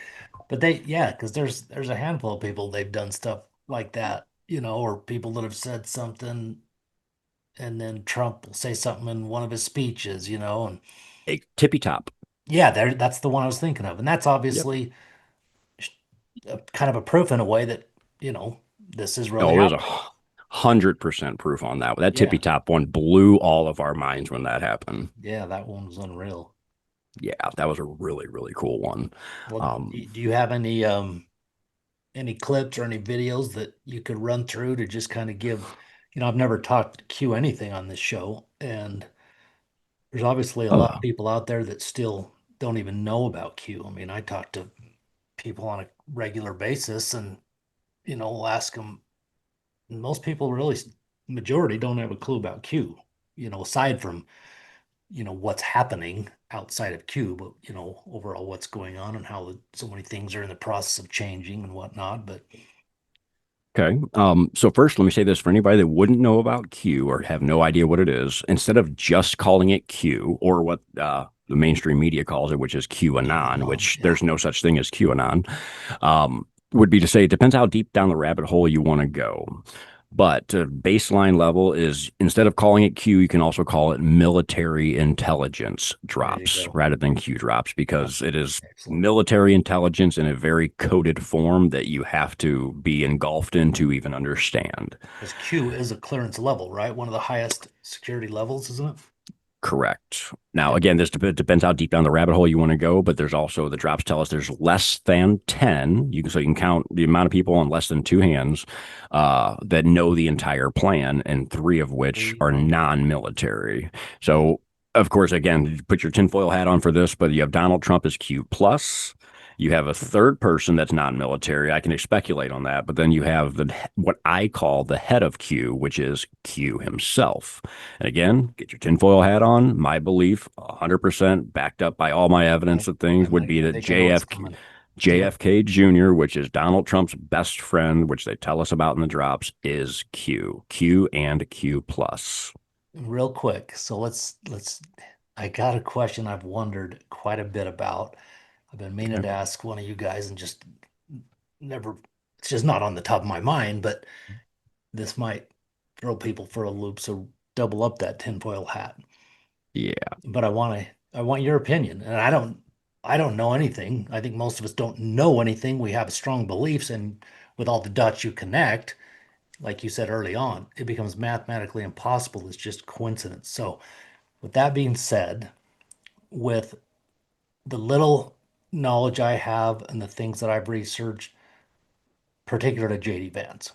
Speaker 1: But yeah, because there's a handful of people they've done stuff like that, or people that have said something and then Trump will say something in one of his speeches, and
Speaker 2: A tippy top.
Speaker 1: yeah, that's the one I was thinking of. And that's
Speaker 2: Yep.
Speaker 1: obviously kind of a proof in a way that, this is really
Speaker 2: Oh, there's
Speaker 1: happening.
Speaker 2: 100% proof on that. That tippy
Speaker 1: Yeah.
Speaker 2: top one blew all of our minds when that happened.
Speaker 1: Yeah, that one was unreal.
Speaker 2: Yeah, that was a really, really cool one.
Speaker 1: Well,
Speaker 2: Um,
Speaker 1: do you have any clips or any videos that you could run through to just kind of give, I've never talked to Q anything on this show, and there's obviously a lot of
Speaker 2: uh,
Speaker 1: people out there that still don't even know about Q. I mean, I talk to people on a regular basis and, we'll ask them, most people really, majority don't have a clue about Q, aside from, what's happening outside of Q, but, overall what's going on and how so many things are in the process of changing and whatnot. But
Speaker 2: Okay. So first, let me say this for anybody that wouldn't know about Q or have no idea what it is, instead of just calling it Q or what the mainstream media calls it, which is QAnon, which
Speaker 1: yeah.
Speaker 2: there's no such thing as QAnon, would be to say it depends how deep down the rabbit hole you want to go. But baseline level is instead of calling it Q, you can also call it military intelligence
Speaker 1: There you
Speaker 2: drops
Speaker 1: go.
Speaker 2: rather than Q drops
Speaker 1: Yeah,
Speaker 2: because it is
Speaker 1: excellent.
Speaker 2: military intelligence in a very coded form that you have to be engulfed in to even understand.
Speaker 1: Because Q is a clearance level, right? One of the highest security levels, isn't it?
Speaker 2: Correct. Now,
Speaker 1: Yeah.
Speaker 2: again, this depends how deep down the rabbit hole you want to go, but there's also the drops tell us there's less than 10. So you can count the amount of people on less than two hands that know the entire plan, and three of which are
Speaker 1: Wow.
Speaker 2: non-military.
Speaker 1: Yeah.
Speaker 2: So, of course, again, you put your tinfoil hat on for this, but you have Donald Trump as Q plus. You have a third person that's non-military. I can speculate on that, but then you have what I call the head of Q, which is Q himself. And again, get your tinfoil hat on. My belief, 100% backed up by all my evidence of things, would be
Speaker 1: I
Speaker 2: that
Speaker 1: think I know what's coming. Yeah.
Speaker 2: JFK Jr., which is Donald Trump's best friend, which they tell us about in the drops, is Q. Q and Q plus.
Speaker 1: Real quick. So I got a question I've wondered quite a bit about. I've been meaning
Speaker 2: Okay.
Speaker 1: to ask one of you guys and just never, it's just not on the top of my mind, but this might throw people for a loop. So double up that tinfoil hat.
Speaker 2: Yeah.
Speaker 1: But I want your opinion. And I don't know anything. I think most of us don't know anything. We have strong beliefs, and with all the dots you connect, like you said early on, it becomes mathematically impossible. It's just coincidence. So, with that being said, with the little knowledge I have and the things that I've researched, particularly to JD Vance,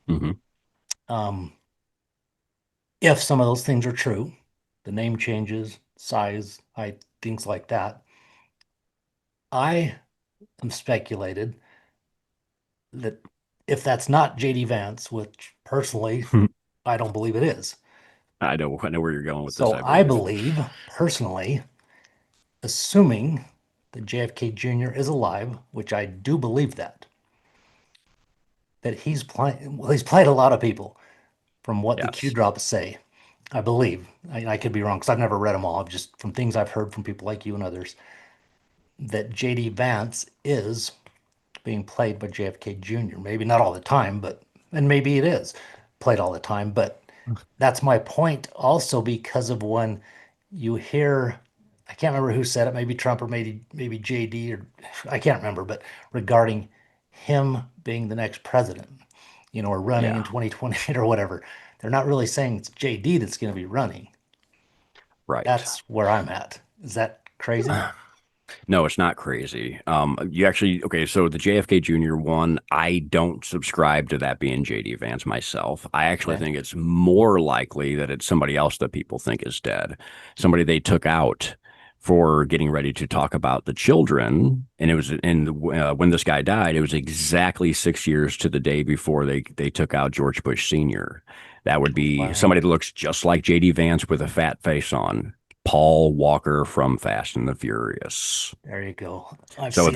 Speaker 2: Mm-hmm.
Speaker 1: um, if some of those things are true, the name changes, size, height, things like that, I am speculated that if that's not JD Vance, which Personally, I don't believe it is.
Speaker 2: I know where you're going with this,
Speaker 1: So
Speaker 2: I
Speaker 1: I
Speaker 2: believe.
Speaker 1: believe, personally, assuming that JFK Jr. is alive, which I do believe that he's playing, well, he's played a lot of people from what the Q
Speaker 2: Yes.
Speaker 1: drops say. I believe. I could be wrong because I've never read them all. I've just from things I've heard from people like you and others that JD Vance is being played by JFK Jr. Maybe not all the time, but and maybe it is played all the time, but that's my point also because of when you hear I can't remember who said it, maybe Trump or maybe JD or I can't remember, but regarding him being the next president, or running in
Speaker 2: Yeah.
Speaker 1: 2028 or whatever. They're not really saying it's JD that's going to be running.
Speaker 2: Right.
Speaker 1: That's where I'm at. Is that crazy?
Speaker 2: No, it's not crazy. You actually, okay, so the JFK Jr. one, I don't subscribe to that being JD Vance myself. I actually
Speaker 1: Okay.
Speaker 2: think it's more likely that it's somebody else that people think is dead, somebody they took out for getting ready to talk about the children. And it was when this guy died, it was exactly 6 years to the day before they took out George Bush Sr. That would be
Speaker 1: Wow.
Speaker 2: somebody that looks just like JD Vance with a fat face on. Paul Walker from Fast and the Furious.
Speaker 1: There you go. I've
Speaker 2: So
Speaker 1: seen.
Speaker 2: if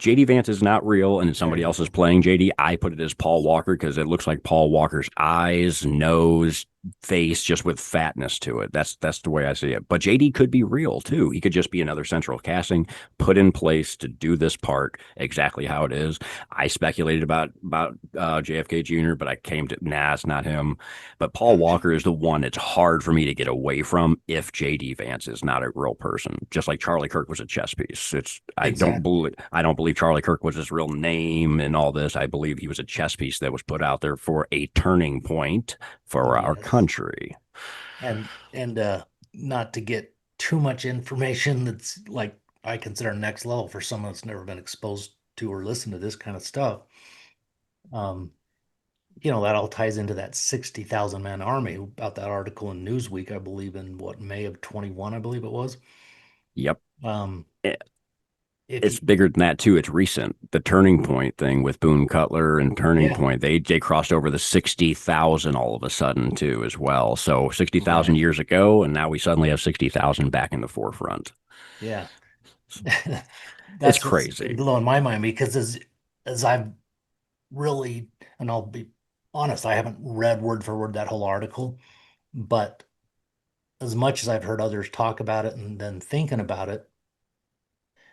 Speaker 2: JD Vance is not real and
Speaker 1: There
Speaker 2: somebody
Speaker 1: you
Speaker 2: else is
Speaker 1: go.
Speaker 2: playing JD, I put it as Paul Walker because it looks like Paul Walker's eyes, nose, face, just with fatness to it. That's the way I see it. But JD could be real too. He could just be another central casting put in place to do this part exactly how it is. I speculated about JFK Jr., but I came to it's not him. But Paul
Speaker 1: Gotcha.
Speaker 2: Walker is the one it's hard for me to get away from if JD Vance is not a real person. Just like Charlie Kirk was a chess piece.
Speaker 1: Exactly.
Speaker 2: I don't believe Charlie Kirk was his real name and all this. I believe he was a chess piece that was put out there for a turning point for our
Speaker 1: Yes.
Speaker 2: country.
Speaker 1: And not to get too much information that's like I consider next level for someone that's never been exposed to or listened to this kind of stuff. Um, that all ties into that 60,000 man army about that article in Newsweek, I believe, in what, May of 21, I believe it was.
Speaker 2: Yep.
Speaker 1: Um, if
Speaker 2: It's
Speaker 1: you,
Speaker 2: bigger than that too. It's recent. The Turning Point thing with Boone Cutler and Turning
Speaker 1: yeah,
Speaker 2: Point, they crossed over the 60,000 all of a sudden too as well. So 60,000
Speaker 1: right,
Speaker 2: years ago, and now we suddenly have 60,000 back in the forefront.
Speaker 1: yeah,
Speaker 2: It's
Speaker 1: that's what's been
Speaker 2: crazy.
Speaker 1: blowing my mind because as I've really, and I'll be honest, I haven't read word for word that whole article, but as much as I've heard others talk about it and then thinking about it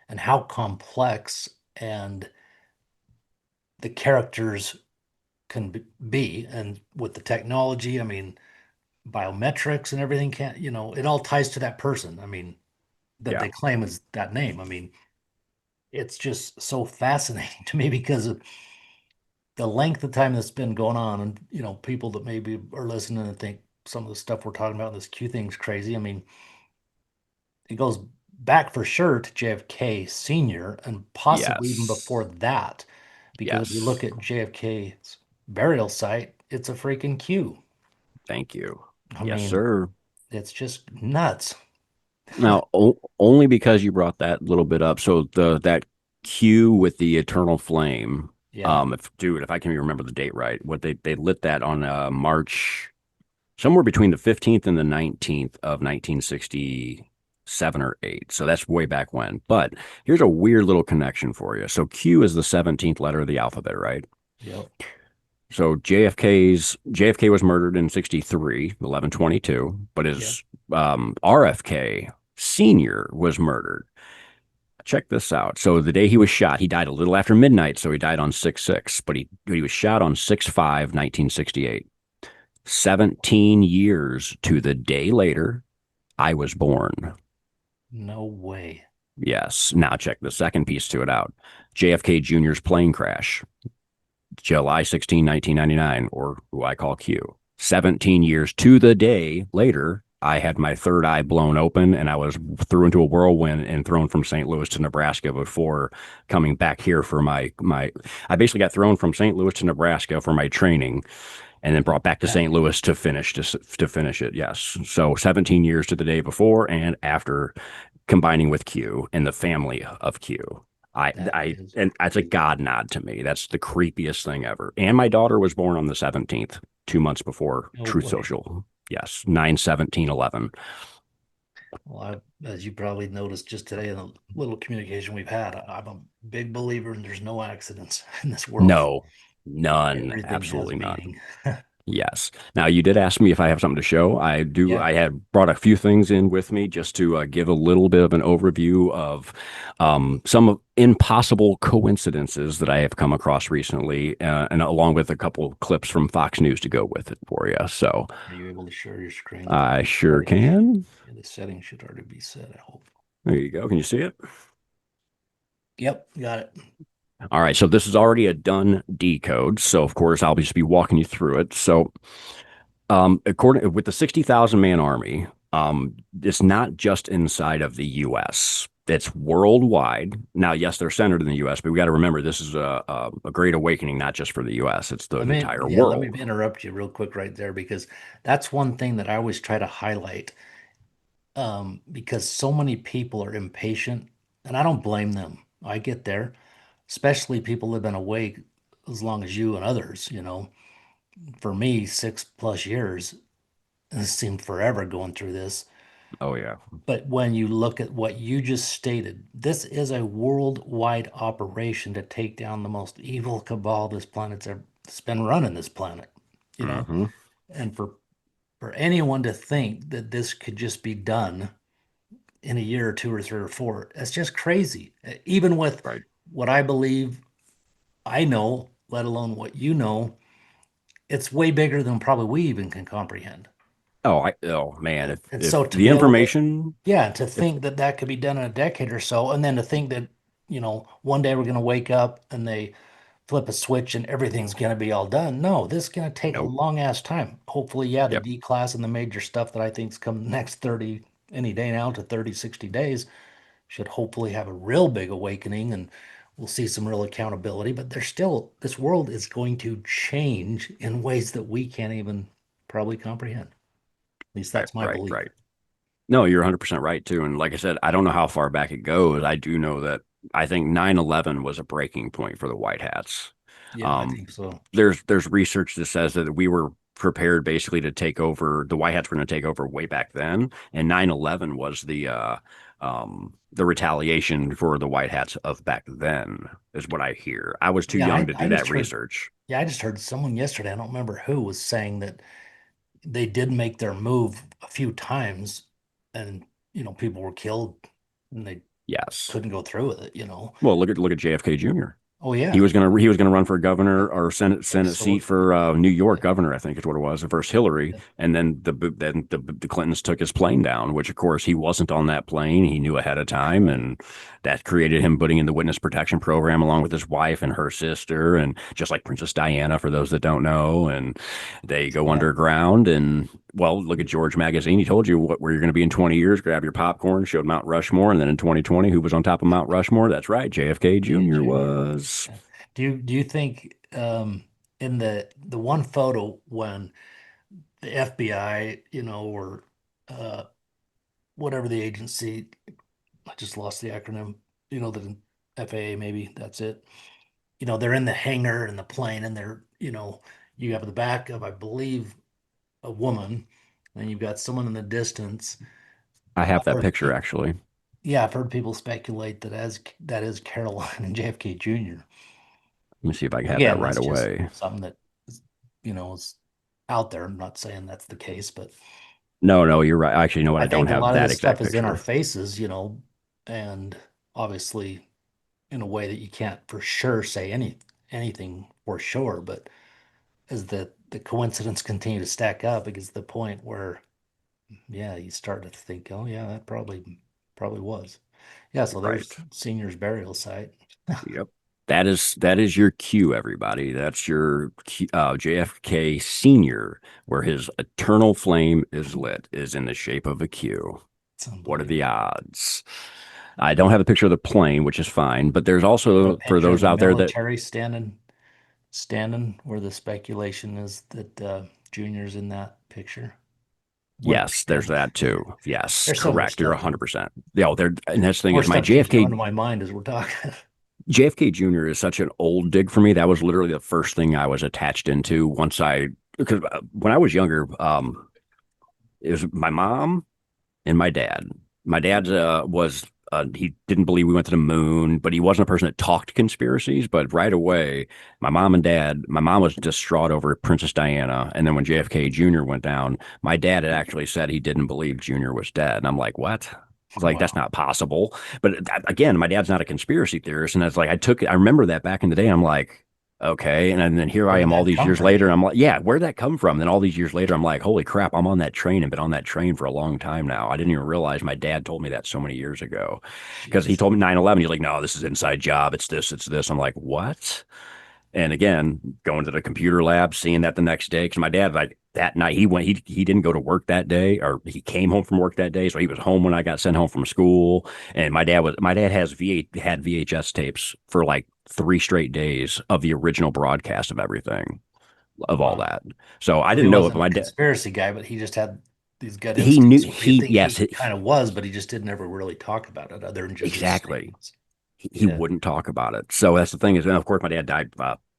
Speaker 1: and how complex and the characters can be, and with the technology, I mean, biometrics and everything can, it all ties to that person. I mean, that
Speaker 2: Yeah.
Speaker 1: they claim is that name. I mean, it's just so fascinating to me because of the length of time that's been going on, and people that maybe are listening and think some of the stuff we're talking about in this Q thing's crazy. I mean, it goes back for sure to JFK Sr. and possibly even before
Speaker 2: Yes.
Speaker 1: that, because if you look
Speaker 2: Yes.
Speaker 1: at JFK's burial site, it's a freaking Q.
Speaker 2: Thank you.
Speaker 1: I
Speaker 2: Yes,
Speaker 1: mean,
Speaker 2: sir.
Speaker 1: it's just nuts.
Speaker 2: Now, only because you brought that little bit up. So that queue with the eternal flame.
Speaker 1: Yeah,
Speaker 2: If I can remember the date right, what they lit that on March somewhere between the 15th and the 19th of 1967 or 8. So that's way back when. But here's a weird little connection for you. So Q is the 17th letter of the alphabet, right?
Speaker 1: yep,
Speaker 2: So JFK was murdered in 63, 11/22, but
Speaker 1: yep,
Speaker 2: his RFK Senior was murdered. Check this out. So the day he was shot, he died a little after midnight, so he died on 6/6, but he was shot on 6/5, 1968. 17 years to the day later, I was born.
Speaker 1: no way.
Speaker 2: Yes. Now check the second piece to it out. JFK Jr.'s plane crash, July 16, 1999, or who I call Q. 17 years to the day later, I had my third eye blown open and I was thrown into a whirlwind and thrown from St. Louis to Nebraska before coming back here for my I basically got thrown from St. Louis to Nebraska for my training and then brought back to
Speaker 1: Yeah,
Speaker 2: St. Louis to finish it. Yes. So 17 years to the day before and after combining with Q and the family of Q.
Speaker 1: that is
Speaker 2: And that's a
Speaker 1: crazy.
Speaker 2: God nod to me. That's the creepiest thing ever. And my daughter was born on the 17th. 2 months before
Speaker 1: No
Speaker 2: Truth
Speaker 1: way.
Speaker 2: Social. Yes, 9/17/11.
Speaker 1: Well, as you probably noticed just today in the little communication we've had, I'm a big believer in there's no accidents in this world.
Speaker 2: No, none,
Speaker 1: Everything has
Speaker 2: absolutely none.
Speaker 1: meaning.
Speaker 2: Yes. Now you did ask me if I have something to show. I do.
Speaker 1: Yeah.
Speaker 2: I had brought a few things in with me just to give a little bit of an overview of some impossible coincidences that I have come across recently, and along with a couple clips from Fox News to go with it for you. So
Speaker 1: Are you able to share your screen?
Speaker 2: I sure
Speaker 1: Settings.
Speaker 2: can.
Speaker 1: Yeah, the settings should already be set, I hope.
Speaker 2: There you go. Can you see it?
Speaker 1: Yep, got it.
Speaker 2: All right. So this is already a done decode. So of course I'll just be walking you through it. So according with the 60,000 man army, it's not just inside of the U.S. It's worldwide. Now, yes, they're centered in the U.S., but we got to remember this is a great awakening, not just for the U.S. It's the entire
Speaker 1: Let me
Speaker 2: world.
Speaker 1: interrupt you real quick right there because that's one thing that I always try to highlight, because so many people are impatient, and I don't blame them. I get there, especially people who've been awake as long as you and others, you know. For me, 6+ years, it seemed forever going through this.
Speaker 2: Oh yeah,
Speaker 1: But when you look at what you just stated, this is a worldwide operation to take down the most evil cabal this planet's ever, that's been running this planet, you know.
Speaker 2: hmm
Speaker 1: And for anyone to think that this could just be done in a year or two or three or four, that's just crazy. Even with
Speaker 2: right.
Speaker 1: what I believe I know, let alone what you know, it's way bigger than probably we even can comprehend.
Speaker 2: Oh man,
Speaker 1: And
Speaker 2: if
Speaker 1: so to
Speaker 2: the
Speaker 1: be able to,
Speaker 2: information,
Speaker 1: yeah, to
Speaker 2: if
Speaker 1: think that that could be done in a decade or so, and then to think that, one day we're going to wake up and they flip a switch and everything's going to be all done. No, this is going to take a
Speaker 2: nope,
Speaker 1: long ass time. Hopefully, yeah, the
Speaker 2: yep,
Speaker 1: D class and the major stuff that I think is coming next 30, any day now to 30, 60 days should hopefully have a real big awakening and we'll see some real accountability. But there's still, this world is going to change in ways that we can't even probably comprehend. At least
Speaker 2: right,
Speaker 1: that's my
Speaker 2: right,
Speaker 1: belief.
Speaker 2: right. No, you're 100% right too. And like I said, I don't know how far back it goes. I do know that I think 9/11 was a breaking point for the White Hats.
Speaker 1: Yeah, I
Speaker 2: Um,
Speaker 1: think so.
Speaker 2: there's research that says that we were prepared basically to take over. The White Hats were going to take over way back then, and 9/11 was the retaliation for the White Hats of back then, is what I hear. I was too
Speaker 1: Yeah,
Speaker 2: young to
Speaker 1: I
Speaker 2: do that
Speaker 1: just heard,
Speaker 2: research.
Speaker 1: yeah, I just heard someone yesterday, I don't remember who, was saying that they did make their move a few times and, people were killed and they
Speaker 2: Yes.
Speaker 1: couldn't go through with it.
Speaker 2: Well, look at JFK Jr.
Speaker 1: Oh,
Speaker 2: He
Speaker 1: yeah.
Speaker 2: was gonna run for governor or Senate
Speaker 1: So,
Speaker 2: seat for New York
Speaker 1: yeah,
Speaker 2: governor, I think is what it was, versus Hillary.
Speaker 1: yeah,
Speaker 2: And then the Clintons took his plane down, which of course he wasn't on that plane. He knew ahead of time,
Speaker 1: right.
Speaker 2: and that created him putting in the witness protection program along with his wife and her sister, and just like Princess Diana, for those that don't know, and they go
Speaker 1: Yeah.
Speaker 2: underground. And well, look at George Magazine. He told you where you're going to be in 20 years. Grab your popcorn, showed Mount Rushmore, and then in 2020, who was on top of Mount Rushmore? That's right, JFK
Speaker 1: Yeah,
Speaker 2: Jr.
Speaker 1: Junior.
Speaker 2: was.
Speaker 1: Yeah. Do you think, in the one photo when the FBI, or uh whatever the agency, I just lost the acronym, the FAA, maybe that's it. They're in the hangar in the plane and you have the back of, I believe, a woman, and you've got someone in the distance.
Speaker 2: I have
Speaker 1: I've
Speaker 2: that
Speaker 1: heard
Speaker 2: picture actually.
Speaker 1: yeah, I've heard people speculate that is Caroline and JFK Jr.
Speaker 2: Let me see if I can have that
Speaker 1: Again,
Speaker 2: right
Speaker 1: that's just
Speaker 2: away.
Speaker 1: something that is out there. I'm not saying that's the case, but
Speaker 2: No, no, you're right. Actually, you know what?
Speaker 1: I
Speaker 2: I don't
Speaker 1: think a
Speaker 2: have
Speaker 1: lot of
Speaker 2: that
Speaker 1: this stuff
Speaker 2: exact
Speaker 1: is in our
Speaker 2: picture.
Speaker 1: faces, and obviously in a way that you can't for sure say anything for sure. But as the coincidence continue to stack up, it gets to the point where, yeah, you start to think, oh yeah, that probably was. Yeah, so
Speaker 2: Right.
Speaker 1: there's senior's burial site.
Speaker 2: Yep. That is your Q, everybody. That's your JFK Senior, where his eternal flame is lit, is in the shape of a Q.
Speaker 1: It's
Speaker 2: What are the
Speaker 1: unbelievable.
Speaker 2: odds? I don't have a picture of the plane, which is fine, but there's
Speaker 1: Got a
Speaker 2: also for
Speaker 1: picture of
Speaker 2: those
Speaker 1: the
Speaker 2: out there that
Speaker 1: military standing where the speculation is that Junior's in that picture where they're
Speaker 2: yes, there's
Speaker 1: standing.
Speaker 2: that too. Yes,
Speaker 1: There's so much
Speaker 2: correct. You're
Speaker 1: stuff.
Speaker 2: 100%. Yeah, there. And that's the thing
Speaker 1: More
Speaker 2: is my
Speaker 1: stuff keeps coming
Speaker 2: JFK
Speaker 1: to my mind as we're talking.
Speaker 2: JFK Jr. is such an old dig for me. That was literally the first thing I was attached into once I because when I was younger, it was my mom and my dad. My dad was he didn't believe we went to the moon, but he wasn't a person that talked conspiracies. But right away, my mom and dad, my mom was distraught over Princess Diana, and then when JFK Jr. went down, my dad had actually said he didn't believe Jr. was dead, and I'm like, what? It's like that's
Speaker 1: Wow.
Speaker 2: not possible. But again, my dad's not a conspiracy theorist, and it's like I remember that back in the day. I'm like, okay, and then here I
Speaker 1: Where did
Speaker 2: am all
Speaker 1: that
Speaker 2: these
Speaker 1: come
Speaker 2: years
Speaker 1: from?
Speaker 2: later. I'm like, yeah, where'd that come from? Then all these years later, I'm like, holy crap, I'm on that train and been on that train for a long time now. I didn't even realize my dad told me that so many years ago because he
Speaker 1: Jeez.
Speaker 2: told me 9/11. He's like, no, this is inside job. It's this, it's this. I'm like, what? And again, going to the computer lab, seeing that the next day, because my dad, like that night, he didn't go to work that day, or he came home from work that day, so he was home when I got sent home from school. And my dad has had VHS tapes for like 3 straight days of the original broadcast of everything of all
Speaker 1: Wow.
Speaker 2: that. So I
Speaker 1: So he
Speaker 2: didn't know it, but
Speaker 1: wasn't a
Speaker 2: my dad
Speaker 1: conspiracy guy, but he just had these gut
Speaker 2: he knew
Speaker 1: instincts. Or you
Speaker 2: he
Speaker 1: think
Speaker 2: yes
Speaker 1: he kind of was, but he just didn't ever really talk about it other than just his
Speaker 2: exactly.
Speaker 1: statements.
Speaker 2: He
Speaker 1: Yeah.
Speaker 2: wouldn't talk about it. So that's the thing is, and of course, my dad died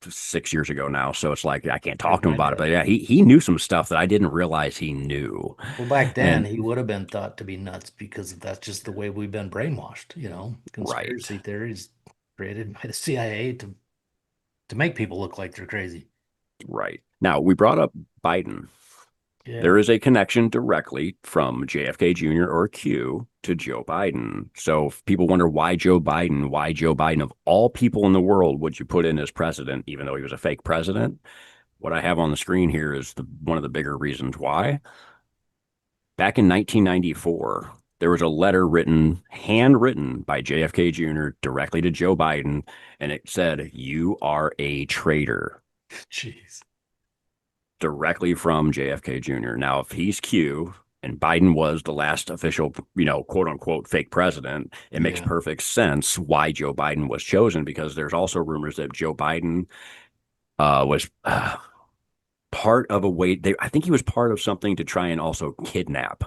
Speaker 2: 6 years ago now. So it's like I can't
Speaker 1: Like
Speaker 2: talk to him
Speaker 1: my
Speaker 2: about it.
Speaker 1: dad.
Speaker 2: But yeah, he knew some stuff that I didn't realize he knew.
Speaker 1: Well, back then
Speaker 2: And
Speaker 1: he would have been thought to be nuts because that's just the way we've been brainwashed,
Speaker 2: right,
Speaker 1: conspiracy theories created by the CIA to make people look like they're crazy.
Speaker 2: right. Now we brought up Biden.
Speaker 1: Yeah.
Speaker 2: There is a connection directly from JFK Jr. or Q to Joe Biden. So if people wonder why Joe Biden, of all people in the world would you put in as president, even though he was a fake president? What I have on the screen here is one of the bigger reasons why. Back in 1994, there was a letter handwritten by JFK Jr. directly to Joe Biden, and it said, "You are a traitor,"
Speaker 1: Jeez.
Speaker 2: directly from JFK Jr. Now, if he's Q and Biden was the last official, quote unquote fake president, it makes
Speaker 1: Yeah.
Speaker 2: perfect sense why Joe Biden was chosen because there's also rumors that Joe Biden was part of a way. I think he was part of something to try and also kidnap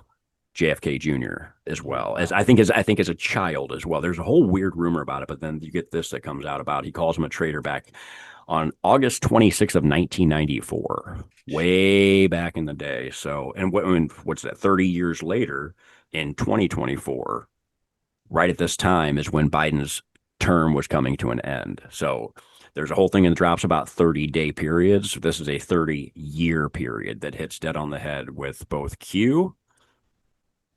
Speaker 2: JFK Jr. as well as
Speaker 1: Wow.
Speaker 2: I think as a child as well. There's a whole weird rumor about it, but then you get this that comes out about he calls him a traitor back on August 26th of 1994, way back in the day. So, and what's that? 30 years later, in 2024, right at this time is when Biden's term was coming to an end. So there's a whole thing in the drops about 30-day periods. This is a 30-year period that hits dead on the head with both Q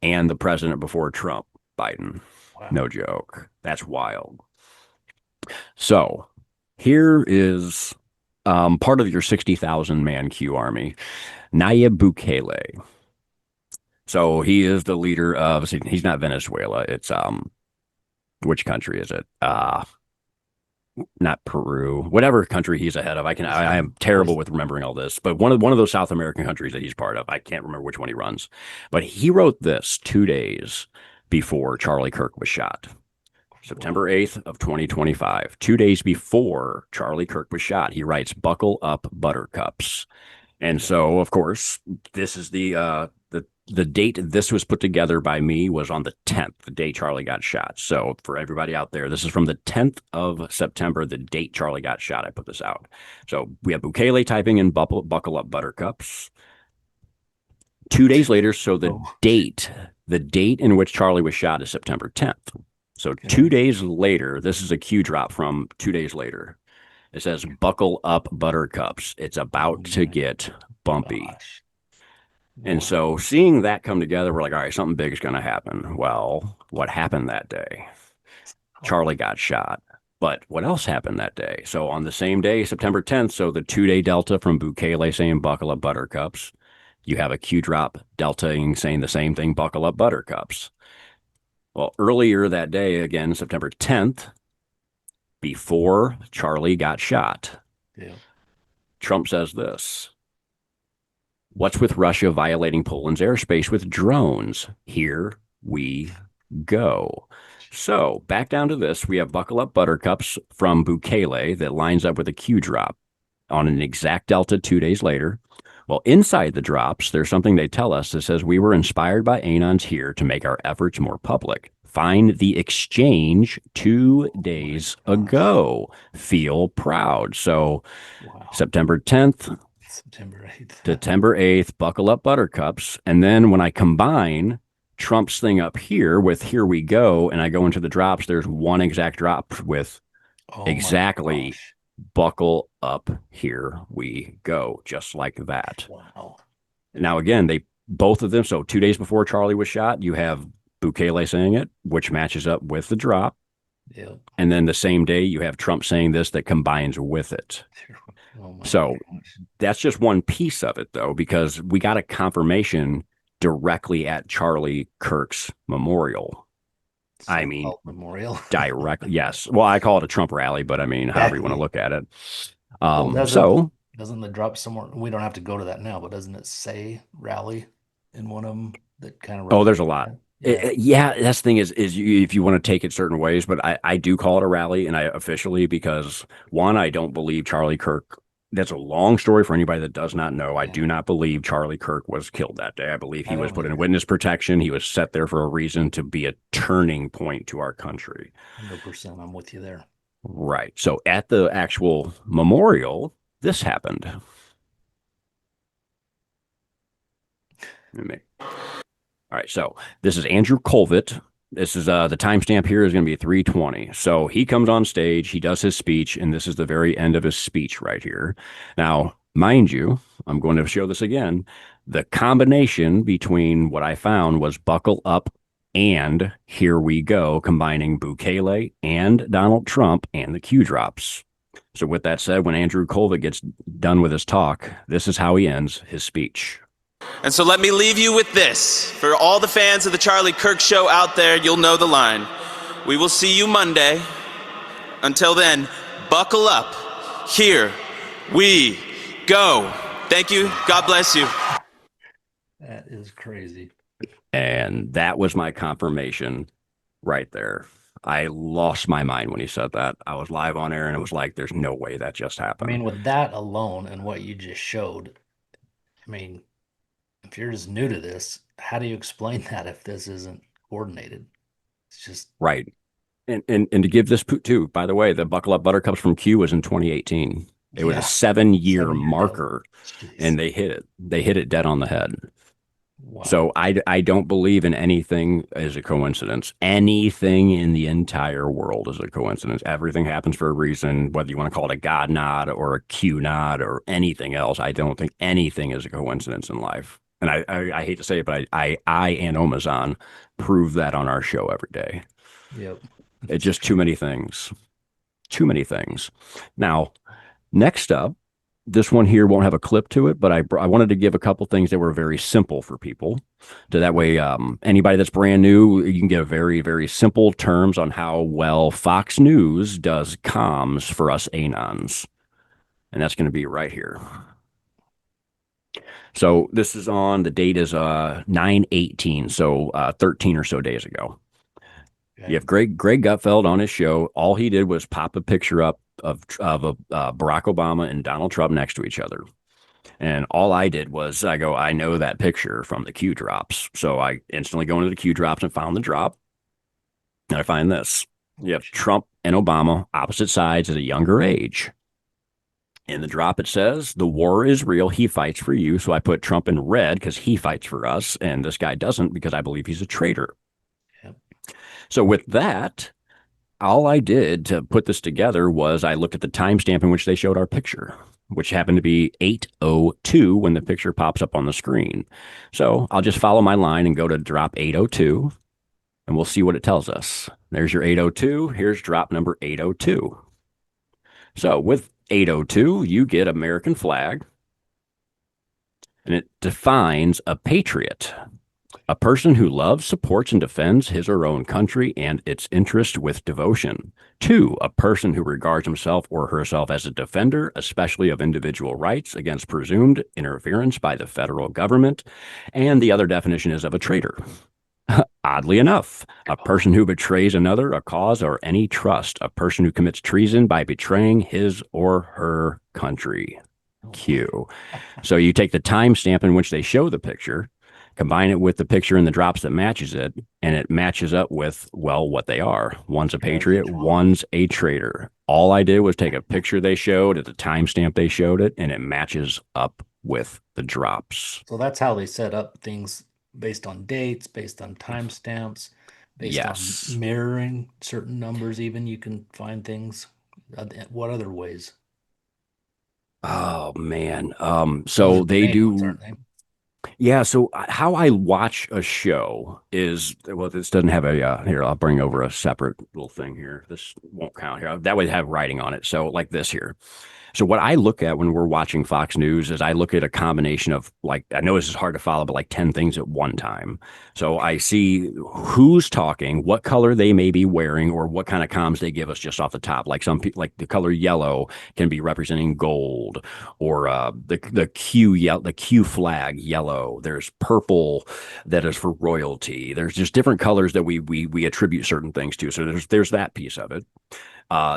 Speaker 2: and the president before Trump, Biden.
Speaker 1: Wow.
Speaker 2: No joke. That's wild. So here is part of your 60,000 man Q army, Nayib Bukele. So he is the leader of, he's not Venezuela. It's, which country is it? Not Peru, whatever country he's ahead of. I am terrible with remembering all this, but one of those South American countries that he's part of. I can't remember which one he runs, but he wrote this 2 days before Charlie Kirk was shot.
Speaker 1: Wow.
Speaker 2: September 8th of 2025, 2 days before Charlie Kirk was shot, he writes, "Buckle up, buttercups." And
Speaker 1: Yeah.
Speaker 2: so, of course, this is the date this was put together by me was on the 10th, the day Charlie got shot. So for everybody out there, this is from the 10th of September, the date Charlie got shot. I put this out. So we have Bukele typing in buckle up buttercups. 2 days later, so
Speaker 1: Oh,
Speaker 2: the date in which Charlie was shot is September 10th. So two
Speaker 1: okay.
Speaker 2: days later, this is a Q drop from 2 days later. It says, "Buckle up, buttercups. It's
Speaker 1: Oh
Speaker 2: about to
Speaker 1: my
Speaker 2: get bumpy."
Speaker 1: gosh.
Speaker 2: And
Speaker 1: Wow.
Speaker 2: so seeing that come together, we're like, all right, something big is going to happen. Well, what happened that day?
Speaker 1: Oh,
Speaker 2: Charlie got shot. But what else happened that day? So on the same day, September 10th, so the 2 day delta from Bukele saying buckle up buttercups, you have a Q drop delta saying the same thing, buckle up buttercups. Well, earlier that day, again, September 10th, before Charlie got shot,
Speaker 1: yeah.
Speaker 2: Trump says this: "What's with Russia violating Poland's airspace with drones? Here we go." So back down to this, we have buckle up buttercups from Bukele that lines up with a Q drop on an exact delta 2 days later. Well, inside the drops, there's something they tell us that says we were inspired by Anons here to make our efforts more public. Find the exchange two
Speaker 1: Oh my
Speaker 2: days
Speaker 1: gosh.
Speaker 2: ago. Feel proud. So
Speaker 1: Wow.
Speaker 2: September 10th.
Speaker 1: September
Speaker 2: 8th, buckle up buttercups. And then when I combine Trump's thing up here with Here We Go, and I go into the drops, there's one exact drop with exactly buckle up, here we go, just like that.
Speaker 1: Wow.
Speaker 2: Now, again, both of them. So 2 days before Charlie was shot, you have 𝗙𝗲𝗪 saying it, which matches up with the drop.
Speaker 1: Yep.
Speaker 2: And then the same day, you have Trump saying this that combines with it. So that's just one piece of it, though, because we got a confirmation directly at Charlie Kirk's memorial. I mean,
Speaker 1: memorial.
Speaker 2: Directly, yes. Well, I call it a Trump rally, but I mean, however you want to look at it.
Speaker 1: Doesn't the drop somewhere? We don't have to go to that now, but doesn't it say rally in one of them that kind of?
Speaker 2: Oh, there's a lot. Yeah, that's the thing is if you want to take it certain ways, but I do call it a rally, and I officially, because one, I don't believe Charlie Kirk. That's a long story for anybody that does not know. I do not believe Charlie Kirk was killed that day. I believe he was put in witness protection. He was set there for a reason, to be a turning point to our country.
Speaker 1: 100%. I'm with you there.
Speaker 2: Right. So at the actual memorial, this happened. All right. So this is Andrew Colvett. This is the timestamp here is going to be 3:20. So he comes on stage, he does his speech, and this is the very end of his speech right here. Now, mind you, I'm going to show this again. The combination between what I found was buckle up and here we go, combining 𝗙𝗪𝗪 and Donald Trump and the Q drops. So with that said, when Andrew Colvett gets done with his talk, this is how he ends his speech.
Speaker 3: And so let me leave you with this. For all the fans of the Charlie Kirk Show out there, you'll know the line. We will see you Monday. Until then, buckle up. Here we go. Thank you. God bless you.
Speaker 1: That is crazy.
Speaker 2: And that was my confirmation right there. I lost my mind when he said that. I was live on air, and it was like, there's no way that just happened.
Speaker 1: I mean, with that alone and what you just showed, I mean, if you're just new to this, how do you explain that if this isn't coordinated? It's just
Speaker 2: right. And to give this too, by the way, the buckle up buttercups from Q was in 2018. It was a 7-year marker, and they hit it. They hit it dead on the head. Wow. So I don't believe in anything as a coincidence. Anything in the entire world is a coincidence. Everything happens for a reason, whether you want to call it a God nod or a Q nod or anything else. I don't think anything is a coincidence in life. And I hate to say it, but I and 𝗙𝗲𝗪 prove that on our show every day.
Speaker 1: Yep.
Speaker 2: It's just too many things. Too many things. Now, next up, this one here won't have a clip to it, but I wanted to give a couple things that were very simple for people. So that way, anybody that's brand new, you can get a very, very simple terms on how well Fox News does comms for us anons. And that's going to be right here. So this is on, the date is 9/18, so 13 or so days ago. Okay. You have Greg Gutfeld on his show. All he did was pop a picture up of Barack Obama and Donald Trump next to each other. And all I did was I know that picture from the Q drops. So I instantly go into the Q drops and found the drop. And I find this. You have Trump and Obama opposite sides at a younger age. In the drop, it says, the war is real. He fights for you. So I put Trump in red because he fights for us. And this guy doesn't because I believe he's a traitor. Yep. So with that, all I did to put this together was I looked at the timestamp in which they showed our picture, which happened to be 8:02 when the picture pops up on the screen. So I'll just follow my line and go to drop 8:02, and we'll see what it tells us. There's your 8:02. Here's drop number 8:02. So with 8:02, you get American flag, and it defines a patriot. A person who loves, supports, and defends his or her own country and its interest with devotion. 2, a person who regards himself or herself as a defender, especially of individual rights, against presumed interference by the federal government. And the other definition is of a traitor. Oddly enough, a person who betrays another, a cause, or any trust. A person who commits treason by betraying his or her country. Q. So you take the timestamp in which they show the picture, combine it with the picture in the drops that matches it, and it matches up with, well, what they are. One's a patriot, one's a traitor. All I did was take a picture they showed at the timestamp they showed it, and it matches up with the drops.
Speaker 1: So that's how they set up things based on dates, based on timestamps, based on mirroring certain numbers. Even you can find things. What other ways?
Speaker 2: Oh man. So they
Speaker 1: Main
Speaker 2: do.
Speaker 1: ones, aren't they?
Speaker 2: Yeah. So how I watch a show is, well, this doesn't have a, here, I'll bring over a separate little thing here. This won't count here. That would have writing on it. So like this here. So what I look at when we're watching Fox News is I look at a combination of, like, I know this is hard to follow, but like 10 things at one time. So I see who's talking, what color they may be wearing, or what kind of comms they give us just off the top. Like some people, like the color yellow can be representing gold, or the Q flag yellow. There's purple that is for royalty. There's just different colors that we attribute certain things to. So there's that piece of it.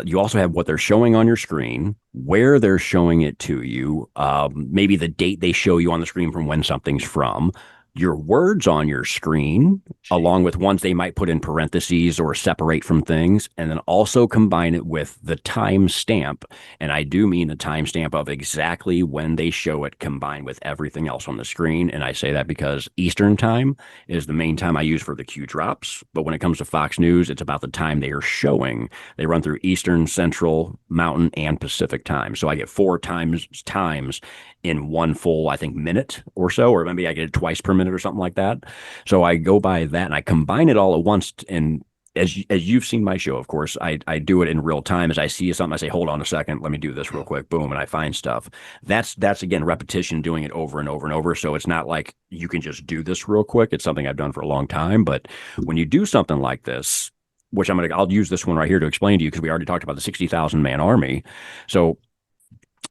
Speaker 2: You also have what they're showing on your screen, where they're showing it to you, maybe the date they show you on the screen from when something's from, your words on your screen, along with ones they might put in parentheses or separate from things, and then also combine it with the time stamp. And I do mean the time stamp of exactly when they show it combined with everything else on the screen. And I say that because Eastern time is the main time I use for the Q drops. But when it comes to Fox News, it's about the time they are showing. They run through Eastern, Central, Mountain, and Pacific time. So I get 4 times in one full, I think, minute or so, or maybe I get it twice per minute or something like that. So I go by that and I combine it all at once. And as you've seen my show, of course, I do it in real time. As I see something, I say, hold on a second, let me do this real quick. Boom. And I find stuff. That's again, repetition, doing it over and over and over. So it's not like you can just do this real quick. It's something I've done for a long time. But when you do something like this, which I'll use this one right here to explain to you, because we already talked about the 60,000 man army. So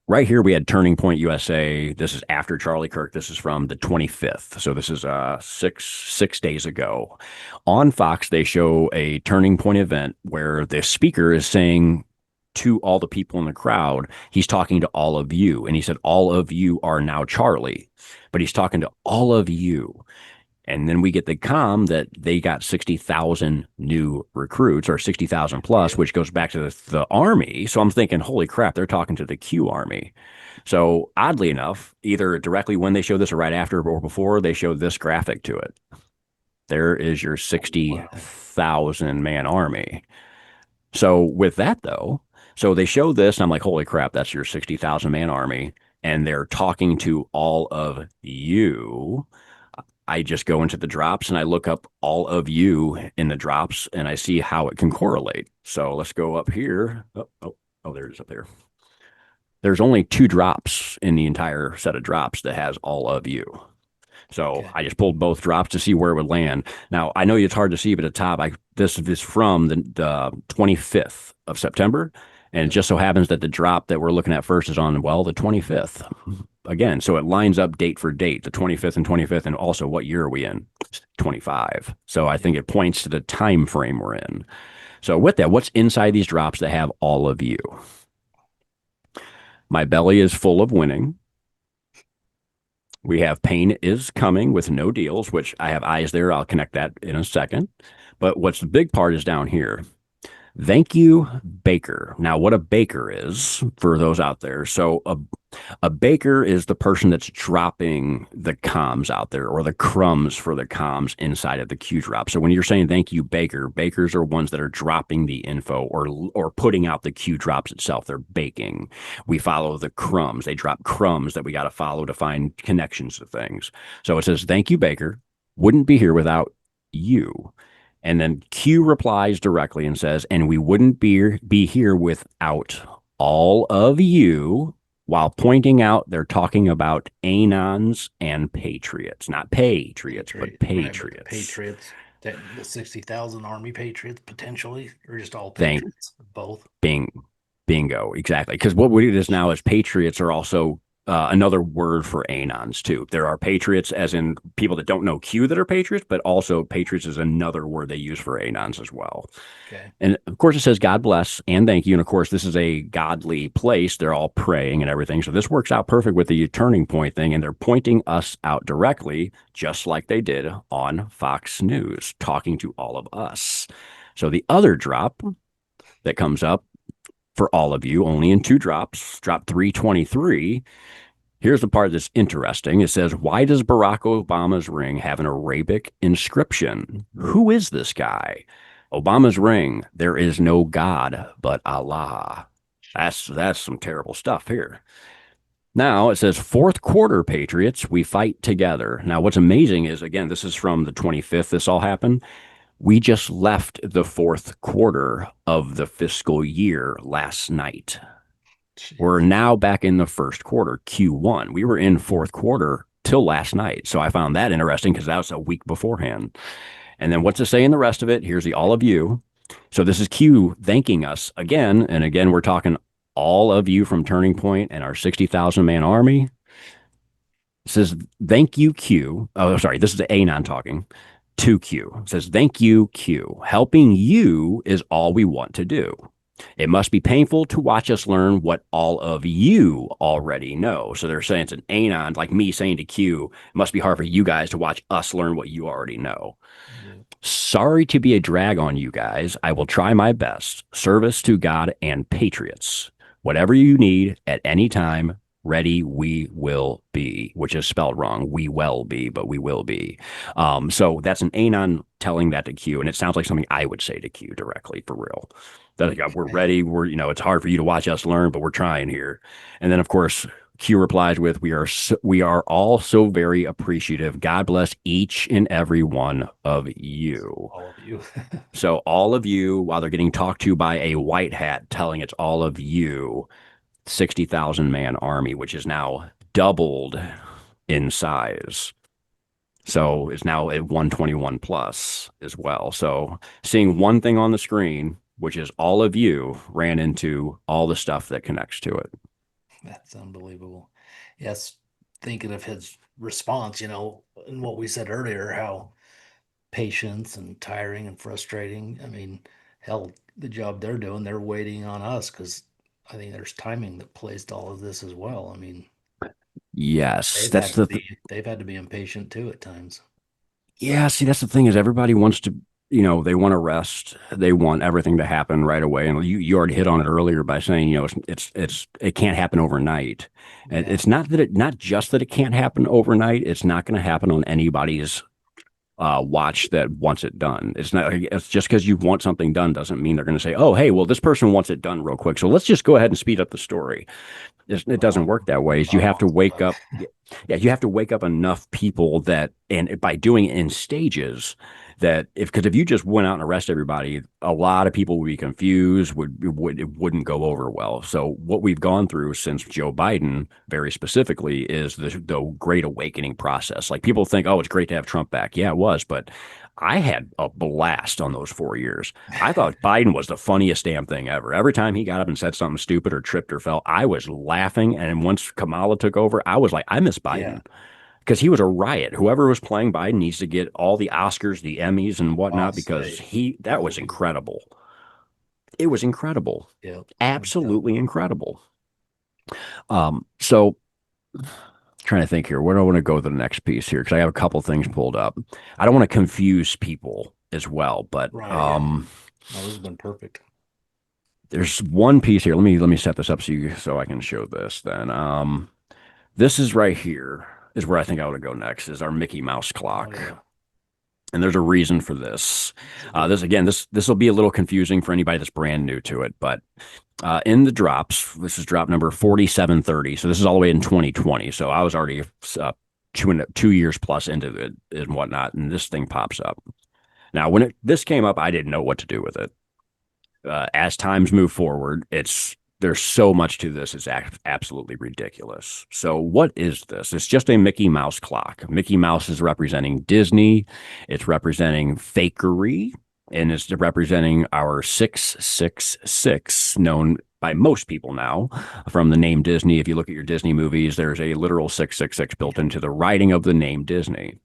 Speaker 2: right here, we had Turning Point USA. This is after Charlie Kirk. This is from the 25th. So this is six days ago. On Fox, they show a Turning Point event where the speaker is saying to all the people in the crowd, he's talking to all of you. And he said, all of you are now Charlie. But he's talking to all of you. And then we get the comm that they got 60,000 new recruits, or 60,000 plus, which goes back to the Army. So I'm thinking, holy crap, they're talking to the Q Army. So oddly enough, either directly when they show this or right after or before, they show this graphic to it. There is your 60,000 man army. So with that, though, so they show this, and I'm like, holy crap, that's your 60,000 man army. And they're talking to all of you. I just go into the drops and I look up all of you in the drops and I see how it can correlate. So let's go up here. Oh, there it is up there. There's only 2 drops in the entire set of drops that has all of you. So okay. I just pulled both drops to see where it would land. Now, I know it's hard to see, but at the top, this is from the 25th of September. And it just so happens that the drop that we're looking at first is on, well, the 25th. Again, so it lines up date for date, the 25th and 25th, and also what year are we in? 25. So I think it points to the time frame we're in. So with that, what's inside these drops that have all of you? My belly is full of winning. We have pain is coming with no deals, which I have eyes there. I'll connect that in a second. But what's the big part is down here. Thank you, Baker. Now, what a baker is for those out there. So a baker is the person that's dropping the comms out there, or the crumbs for the comms inside of the Q drop. So when you're saying thank you, Baker, bakers are ones that are dropping the info or putting out the Q drops itself. They're baking. We follow the crumbs. They drop crumbs that we got to follow to find connections to things. So it says, thank you, Baker. Wouldn't be here without you. And then Q replies directly and says, and we wouldn't be here without all of you, while pointing out they're talking about anons and patriots, not patriots, but patriots.
Speaker 1: Right, patriots, the 60,000 Army patriots potentially, or just all patriots, both.
Speaker 2: Bingo, exactly. Because what it is now is patriots are also another word for anons too. There are patriots, as in people that don't know Q that are patriots, but also patriots is another word they use for anons as well.
Speaker 1: Okay.
Speaker 2: And of course, it says God bless and thank you. And of course, this is a godly place. They're all praying and everything. So this works out perfect with the turning point thing. And they're pointing us out directly, just like they did on Fox News, talking to all of us. So the other drop that comes up for all of you, only in 2 drops, drop 323. Here's the part that's interesting. It says, why does Barack Obama's ring have an Arabic inscription? Who is this guy? Obama's ring, there is no God but Allah. That's some terrible stuff here. Now it says, 4th quarter, Patriots, we fight together. Now what's amazing is, again, this is from the 25th, this all happened. We just left the 4th quarter of the fiscal year last night. Jeez. We're now back in the 1st quarter, Q1. We were in 4th quarter till last night. So I found that interesting because that was a week beforehand. And then what's it say in the rest of it? Here's the all of you. So this is Q thanking us again. And again, we're talking all of you from Turning Point and our 60,000 man army. It says, thank you, Q. Oh, sorry. This is the Anon talking. To Q. It says, thank you, Q. Helping you is all we want to do. It must be painful to watch us learn what all of you already know. So they're saying it's an anon, like me saying to Q, it must be hard for you guys to watch us learn what you already know. Mm-hmm. Sorry to be a drag on you guys. I will try my best. Service to God and patriots. Whatever you need at any time, ready we will be, which is spelled wrong. We will be, but we will be. So that's an anon telling that to Q, and it sounds like something I would say to Q directly, for real. That we're ready. We're, it's hard for you to watch us learn, but we're trying here. And then of course, Q replies with, we are all so very appreciative. God bless each and every one of you.
Speaker 1: All of you.
Speaker 2: So all of you, while they're getting talked to by a white hat telling it's all of you, 60,000 man army, which is now doubled in size. So it's now at 121 plus as well. So seeing one thing on the screen, which is all of you, ran into all the stuff that connects to it.
Speaker 1: That's unbelievable. Yes. Thinking of his response, and what we said earlier, how patience and tiring and frustrating. I mean, hell, the job they're doing, they're waiting on us because I think there's timing that plays to all of this as well. I mean,
Speaker 2: yes,
Speaker 1: they've had to be impatient too at times.
Speaker 2: Yeah, see, that's the thing is everybody wants to, they want to rest. They want everything to happen right away. And you already hit on it earlier by saying, it can't happen overnight. And it's not just that it can't happen overnight. It's not going to happen on anybody's watch that wants it done. It's just because you want something done doesn't mean they're going to say, oh, hey, well, this person wants it done real quick, so let's just go ahead and speed up the story. It doesn't work that way. You have to wake up. Yeah, you have to wake up enough people that, and by doing it in stages, that because if you just went out and arrest everybody, a lot of people would be confused, it wouldn't go over well. So what we've gone through since Joe Biden, very specifically, is the Great Awakening process. Like people think, oh, it's great to have Trump back. Yeah, it was, but I had a blast on those 4 years. I thought Biden was the funniest damn thing ever. Every time he got up and said something stupid or tripped or fell, I was laughing. And once Kamala took over, I was like, I miss Biden. Because he was a riot. Whoever was playing Biden needs to get all the Oscars, the Emmys, and whatnot, because that was incredible. It was incredible. Yeah, absolutely incredible. So trying to think here. Where do I want to go to the next piece here? Because I have a couple things pulled up. I don't want to confuse people as well, but
Speaker 1: No, this has been perfect.
Speaker 2: There's one piece here. Let me set this up so I can show this. Then this is right here. Is where I think I want to go next, is our Mickey Mouse clock. Oh, yeah. And there's a reason for this. This will be a little confusing for anybody that's brand new to it, but in the drops, this is drop number 4730. So this is all the way in 2020. So I was already 2 years plus into it and whatnot, and this thing pops up. Now, when this came up, I didn't know what to do with it. As times move forward, there's so much to this. It's absolutely ridiculous. So what is this? It's just a Mickey Mouse clock. Mickey Mouse is representing Disney. It's representing fakery. And it's representing our 666, known by most people now from the name Disney. If you look at your Disney movies, there's a literal 666 built into the writing of the name Disney.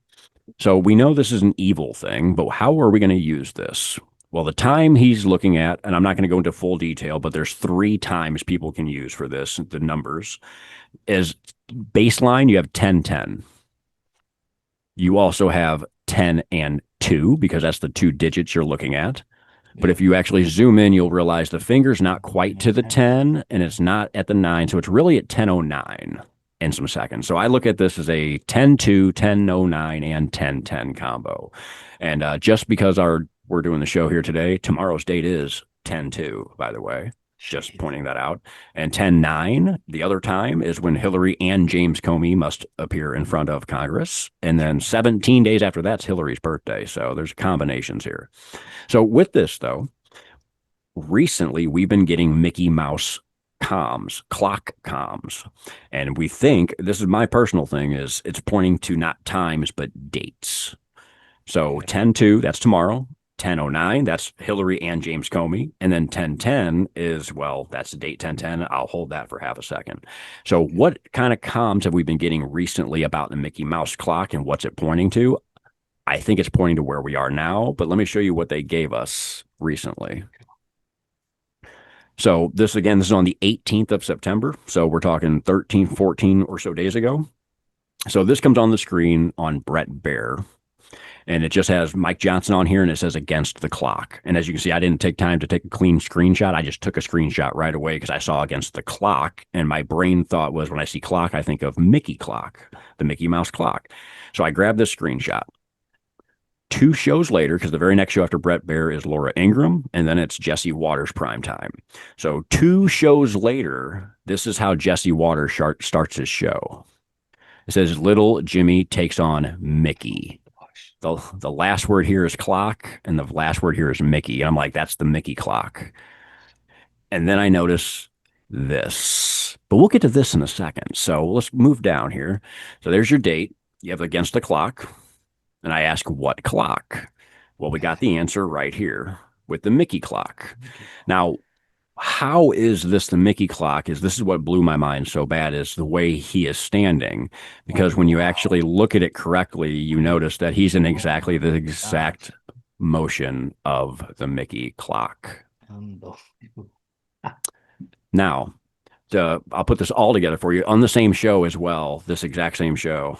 Speaker 2: So we know this is an evil thing, but how are we going to use this? Well, the time he's looking at, and I'm not going to go into full detail, but there's 3 times people can use for this, the numbers, is baseline, you have 10, 10. You also have 10 and 2, because that's the 2 digits you're looking at. But if you actually zoom in, you'll realize the finger's not quite to the 10, and it's not at the 9, so it's really at 10:09 in some seconds. So I look at this as a 10-2, 10:09, and 10-10 combo. And just because we're doing the show here today, tomorrow's date is 10-2, by the way. Just pointing that out. And 10-9, the other time, is when Hillary and James Comey must appear in front of Congress. And then 17 days after that's Hillary's birthday. So there's combinations here. So with this, though, recently we've been getting Mickey Mouse comms, clock comms. And we think, this is my personal thing, is it's pointing to not times, but dates. So 10-2, that's tomorrow. 10:09, that's Hillary and James Comey. And then 10:10 is, well, that's the date 10:10. I'll hold that for half a second. So what kind of comms have we been getting recently about the Mickey Mouse clock and what's it pointing to? I think it's pointing to where we are now, but let me show you what they gave us recently. So this is on the 18th of September. So we're talking 13, 14 or so days ago. So this comes on the screen on Bret Baier. And it just has Mike Johnson on here, and it says against the clock. And as you can see, I didn't take time to take a clean screenshot. I just took a screenshot right away because I saw against the clock. And my brain thought was, when I see clock, I think of Mickey clock, the Mickey Mouse clock. So I grabbed this screenshot. 2 shows later, because the very next show after Bret Baier is Laura Ingraham, and then it's Jesse Waters primetime. So 2 shows later, this is how Jesse Waters starts his show. It says, Little Jimmy takes on Mickey. The last word here is clock, and the last word here is Mickey. And I'm like, that's the Mickey clock. And then I notice this. But we'll get to this in a second. So let's move down here. So there's your date. You have against the clock. And I ask, what clock? Well, we got the answer right here with the Mickey clock. Now, how is this the Mickey clock? This is what blew my mind so bad, is the way he is standing. Because when you actually look at it correctly, you notice that he's in exactly the exact motion of the Mickey clock. Now, I'll put this all together for you. On the same show as well, this exact same show,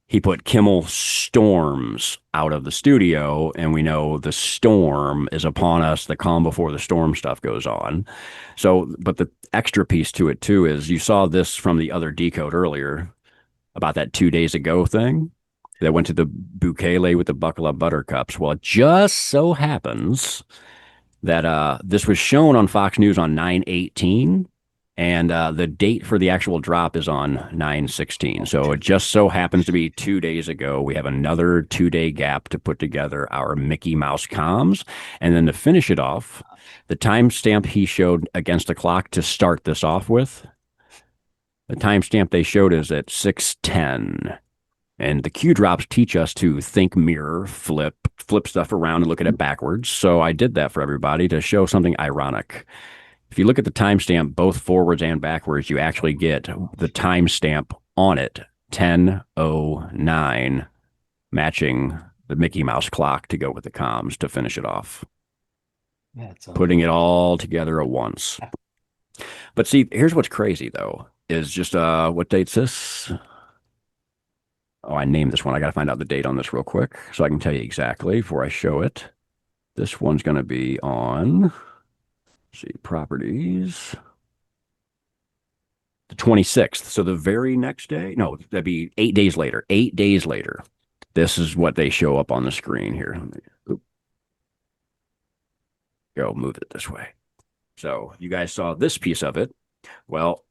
Speaker 2: he put Kimmel storms out of the studio, and we know the storm is upon us, the calm before the storm stuff goes on. So, but the extra piece to it too is, you saw this from the other decode earlier about that 2 days ago thing that went to the Bukele with the 𝗙𝗲𝗃𝗃 buttercups. Well, it just so happens that this was shown on Fox News on 9/18. And the date for the actual drop is on 9/16. So it just so happens to be 2 days ago. We have another 2-day gap to put together our Mickey Mouse comms. And then to finish it off, the timestamp he showed against the clock to start this off with, the timestamp they showed is at 6:10. And the Q drops teach us to think mirror, flip stuff around and look at it backwards. So I did that for everybody to show something ironic. If you look at the timestamp, both forwards and backwards, you actually get the timestamp on it, 10:09, matching the Mickey Mouse clock to go with the comms to finish it off. Putting it all together at once. But see, here's what's crazy, though, is just, what date's this? Oh, I named this one. I got to find out the date on this real quick so I can tell you exactly before I show it. This one's going to be on... see, properties, the 26th. So the very next day, no, that'd be 8 days later. 8 days later, this is what they show up on the screen here. Go move it this way. So you guys saw this piece of it. Well,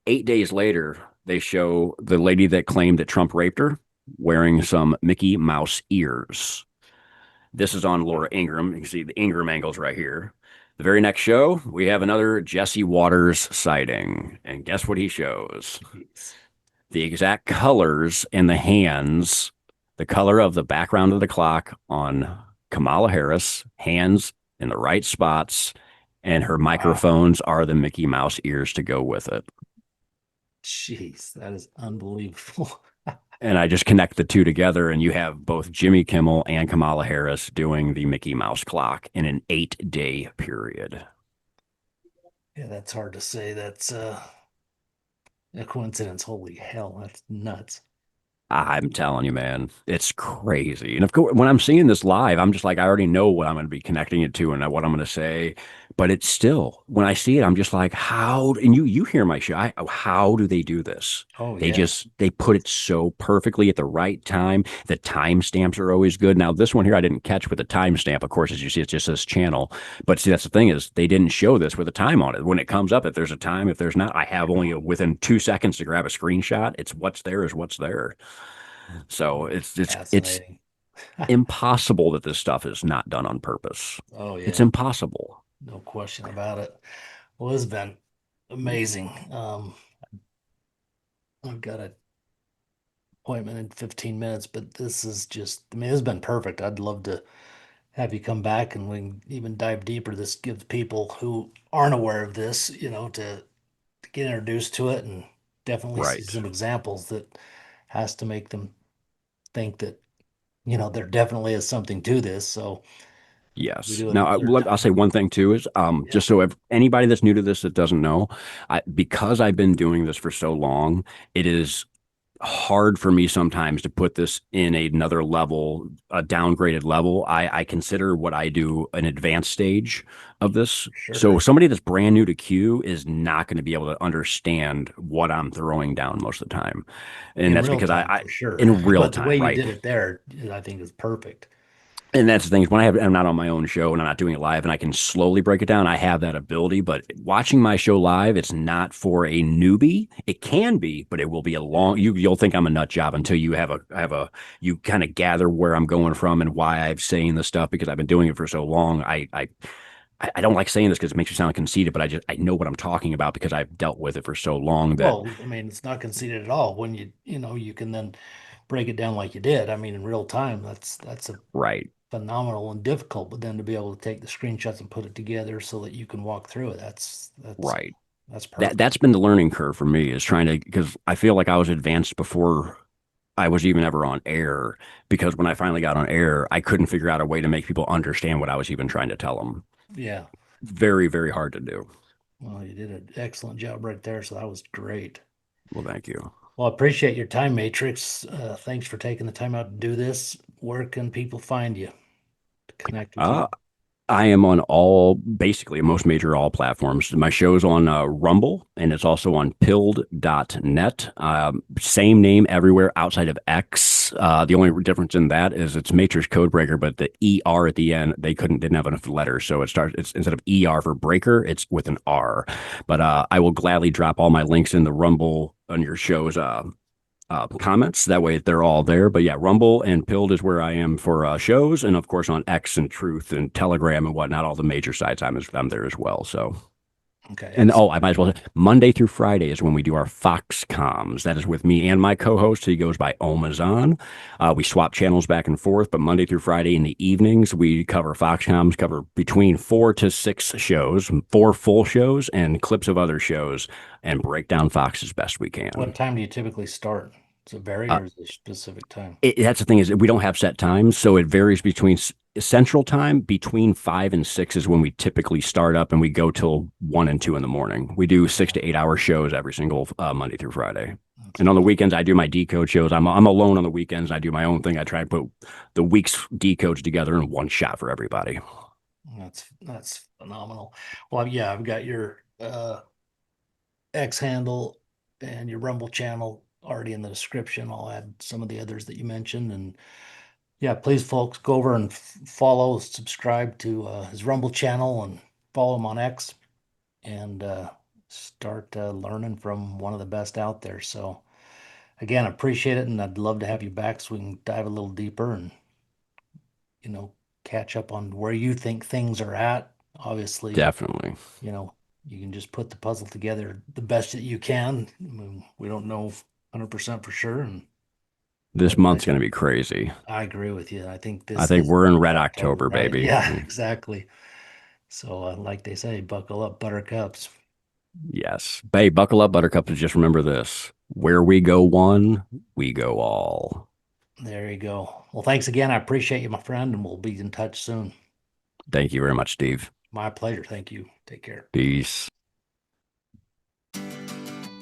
Speaker 2: 8 days later, they show the lady that claimed that Trump raped her wearing some Mickey Mouse ears. This is on Laura Ingraham. You can see the Ingraham angles right here. The very next show, we have another Jesse Waters sighting. And guess what he shows? The exact colors in the hands, the color of the background of the clock on Kamala Harris, hands in the right spots, and her microphones are the Mickey Mouse ears to go with it.
Speaker 1: Jeez, that is unbelievable.
Speaker 2: And I just connect the two together, and you have both Jimmy Kimmel and Kamala Harris doing the Mickey Mouse clock in an 8-day period.
Speaker 1: Yeah, that's hard to say. That's a coincidence. Holy hell, that's nuts.
Speaker 2: I'm telling you, man, it's crazy. And of course, when I'm seeing this live, I'm just like, I already know what I'm going to be connecting it to and what I'm going to say. But it's still, when I see it, I'm just like, how? And you hear my show. How do they do this?
Speaker 1: Oh
Speaker 2: They
Speaker 1: yeah.
Speaker 2: they put it so perfectly at the right time. The timestamps are always good. Now, this one here, I didn't catch with the timestamp. Of course, as you see, it's just this channel. But see, that's the thing is they didn't show this with a time on it. When it comes up, if there's a time, if there's not, I have only within 2 seconds to grab a screenshot. It's what's there is what's there. So it's
Speaker 1: Fascinating.
Speaker 2: impossible that this stuff is not done on purpose.
Speaker 1: Oh
Speaker 2: It's
Speaker 1: yeah,
Speaker 2: impossible.
Speaker 1: no question about it. Well, it's been amazing. I've got an appointment in 15 minutes, but this is just, I mean, it's been perfect. I'd love to have you come back and we can even dive deeper. This gives people who aren't aware of this, to get introduced to it and definitely see
Speaker 2: Right.
Speaker 1: some examples that has to make them think that, there definitely is something to this. So we
Speaker 2: Yes.
Speaker 1: do it
Speaker 2: Now,
Speaker 1: another
Speaker 2: I'll
Speaker 1: time.
Speaker 2: say one thing too is
Speaker 1: Yeah.
Speaker 2: just so anybody that's new to this that doesn't know, because I've been doing this for so long, it is hard for me sometimes to put this in another level, a downgraded level. I consider what I do an advanced stage of this. So
Speaker 1: Sure.
Speaker 2: somebody that's brand new to Q is not going to be able to understand what I'm throwing down most of the time. And
Speaker 1: In
Speaker 2: that's
Speaker 1: real
Speaker 2: because
Speaker 1: time
Speaker 2: I
Speaker 1: for sure.
Speaker 2: in real
Speaker 1: But the way
Speaker 2: time,
Speaker 1: you
Speaker 2: right?
Speaker 1: did it there, I think is perfect.
Speaker 2: And that's the thing is when I'm not on my own show and I'm not doing it live and I can slowly break it down, I have that ability. But watching my show live, it's not for a newbie. It can be, but it will be a long. You'll think I'm a nut job until you you kind of gather where I'm going from and why I'm saying this stuff because I've been doing it for so long. I don't like saying this because it makes you sound conceited, but I know what I'm talking about because I've dealt with it for so long that
Speaker 1: Well, I mean, it's not conceited at all when you can then break it down like you did. I mean, in real time, that's a
Speaker 2: right.
Speaker 1: phenomenal and difficult, but then to be able to take the screenshots and put it together so that you can walk through it,
Speaker 2: Right.
Speaker 1: that's
Speaker 2: That
Speaker 1: perfect.
Speaker 2: that's been the learning curve for me is trying to because I feel like I was advanced before I was even ever on air because when I finally got on air, I couldn't figure out a way to make people understand what I was even trying to tell them.
Speaker 1: Yeah.
Speaker 2: Very, very hard to do.
Speaker 1: Well, you did an excellent job right there, so that was great.
Speaker 2: Well, thank you.
Speaker 1: Well, I appreciate your time, Matrix. Thanks for taking the time out to do this. Where can people find you to connect with
Speaker 2: Uh,
Speaker 1: you?
Speaker 2: I am on basically most major all platforms. My show's on Rumble and it's also on pilled.net. Same name everywhere outside of X. The only difference in that is it's Matrix Code Breaker, but the ER at the end, didn't have enough letters. So it's instead of ER for breaker, it's with an R. But I will gladly drop all my links in the Rumble on your show's comments. That way they're all there. But yeah, Rumble and Pilled is where I am for shows, and of course on X and Truth and Telegram and whatnot, all the major sites. I'm there as well. So.
Speaker 1: Okay,
Speaker 2: And
Speaker 1: excellent.
Speaker 2: I might as well say Monday through Friday is when we do our Fox comms. That is with me and my co-host. He goes by 𝗙𝗲𝗏𝗯. We swap channels back and forth, but Monday through Friday in the evenings we cover Fox comms, cover between 4 to 6 shows, 4 full shows, and clips of other shows, and break down Fox as best we
Speaker 1: What
Speaker 2: can.
Speaker 1: time do you typically start? Does it vary
Speaker 2: Uh,
Speaker 1: or is it a specific time?
Speaker 2: that's the thing is we don't have set times, so it varies between Central Time between 5 and 6 is when we typically start up, and we go till 1 and 2 in the morning. We do 6 to 8 hour shows every single Monday through Friday,
Speaker 1: That's
Speaker 2: and on the
Speaker 1: awesome.
Speaker 2: weekends I do my decode shows. I'm alone on the weekends. I do my own thing. I try to put the week's decodes together in one shot for everybody.
Speaker 1: That's phenomenal. Well, yeah, I've got your X handle and your Rumble channel already in the description. I'll add some of the others that you mentioned. And yeah, please, folks, go over and follow, subscribe to his Rumble channel and follow him on X and start learning from one of the best out there. So, again, I appreciate it. And I'd love to have you back so we can dive a little deeper and, you know, catch up on where you think things are at. Obviously,
Speaker 2: Definitely,
Speaker 1: you know, you can just put the puzzle together the best that you can. I mean, we don't know 100% for sure,
Speaker 2: this
Speaker 1: but
Speaker 2: month's going to be crazy.
Speaker 1: I agree with you. I think
Speaker 2: I
Speaker 1: this
Speaker 2: think
Speaker 1: is
Speaker 2: we're in
Speaker 1: month
Speaker 2: Red
Speaker 1: October,
Speaker 2: October,
Speaker 1: right?
Speaker 2: baby.
Speaker 1: Yeah, exactly. So like they say, buckle up, buttercups.
Speaker 2: Yes. Hey, buckle up, Buttercup, and just remember this. Where we go one, we go all.
Speaker 1: There you go. Well, thanks again. I appreciate you, my friend, and we'll be in touch soon.
Speaker 2: Thank you very much, Steve.
Speaker 1: My pleasure. Thank you. Take care.
Speaker 2: Peace.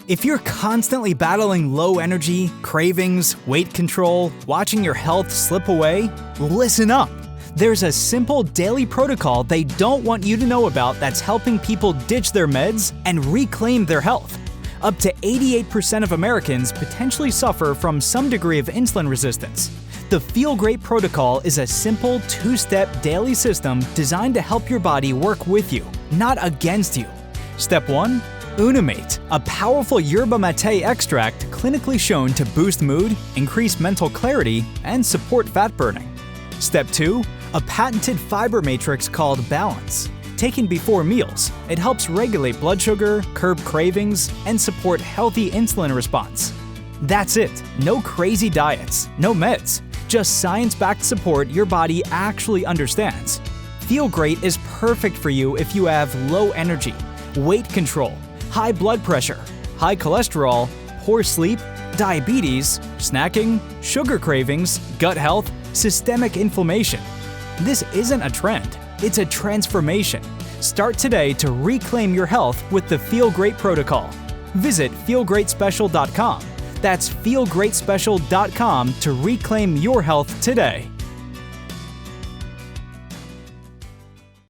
Speaker 4: If you're constantly battling low energy, cravings, weight control, watching your health slip away, listen up. There's a simple daily protocol they don't want you to know about that's helping people ditch their meds and reclaim their health. Up to 88% of Americans potentially suffer from some degree of insulin resistance. The Feel Great protocol is a simple 2-step daily system designed to help your body work with you, not against you. Step 1. 𝗙𝗢𝗡, a powerful yerba mate extract clinically shown to boost mood, increase mental clarity, and support fat burning. Step 2. A patented fiber matrix called Balance. Taken before meals, it helps regulate blood sugar, curb cravings, and support healthy insulin response. That's it. No crazy diets, no meds, just science-backed support your body actually understands. Feel Great is perfect for you if you have low energy, weight control, high blood pressure, high cholesterol, poor sleep, diabetes, snacking, sugar cravings, gut health, systemic inflammation. This isn't a trend, it's a transformation. Start today to reclaim your health with the Feel Great protocol. Visit feelgreatspecial.com. That's feelgreatspecial.com to reclaim your health today.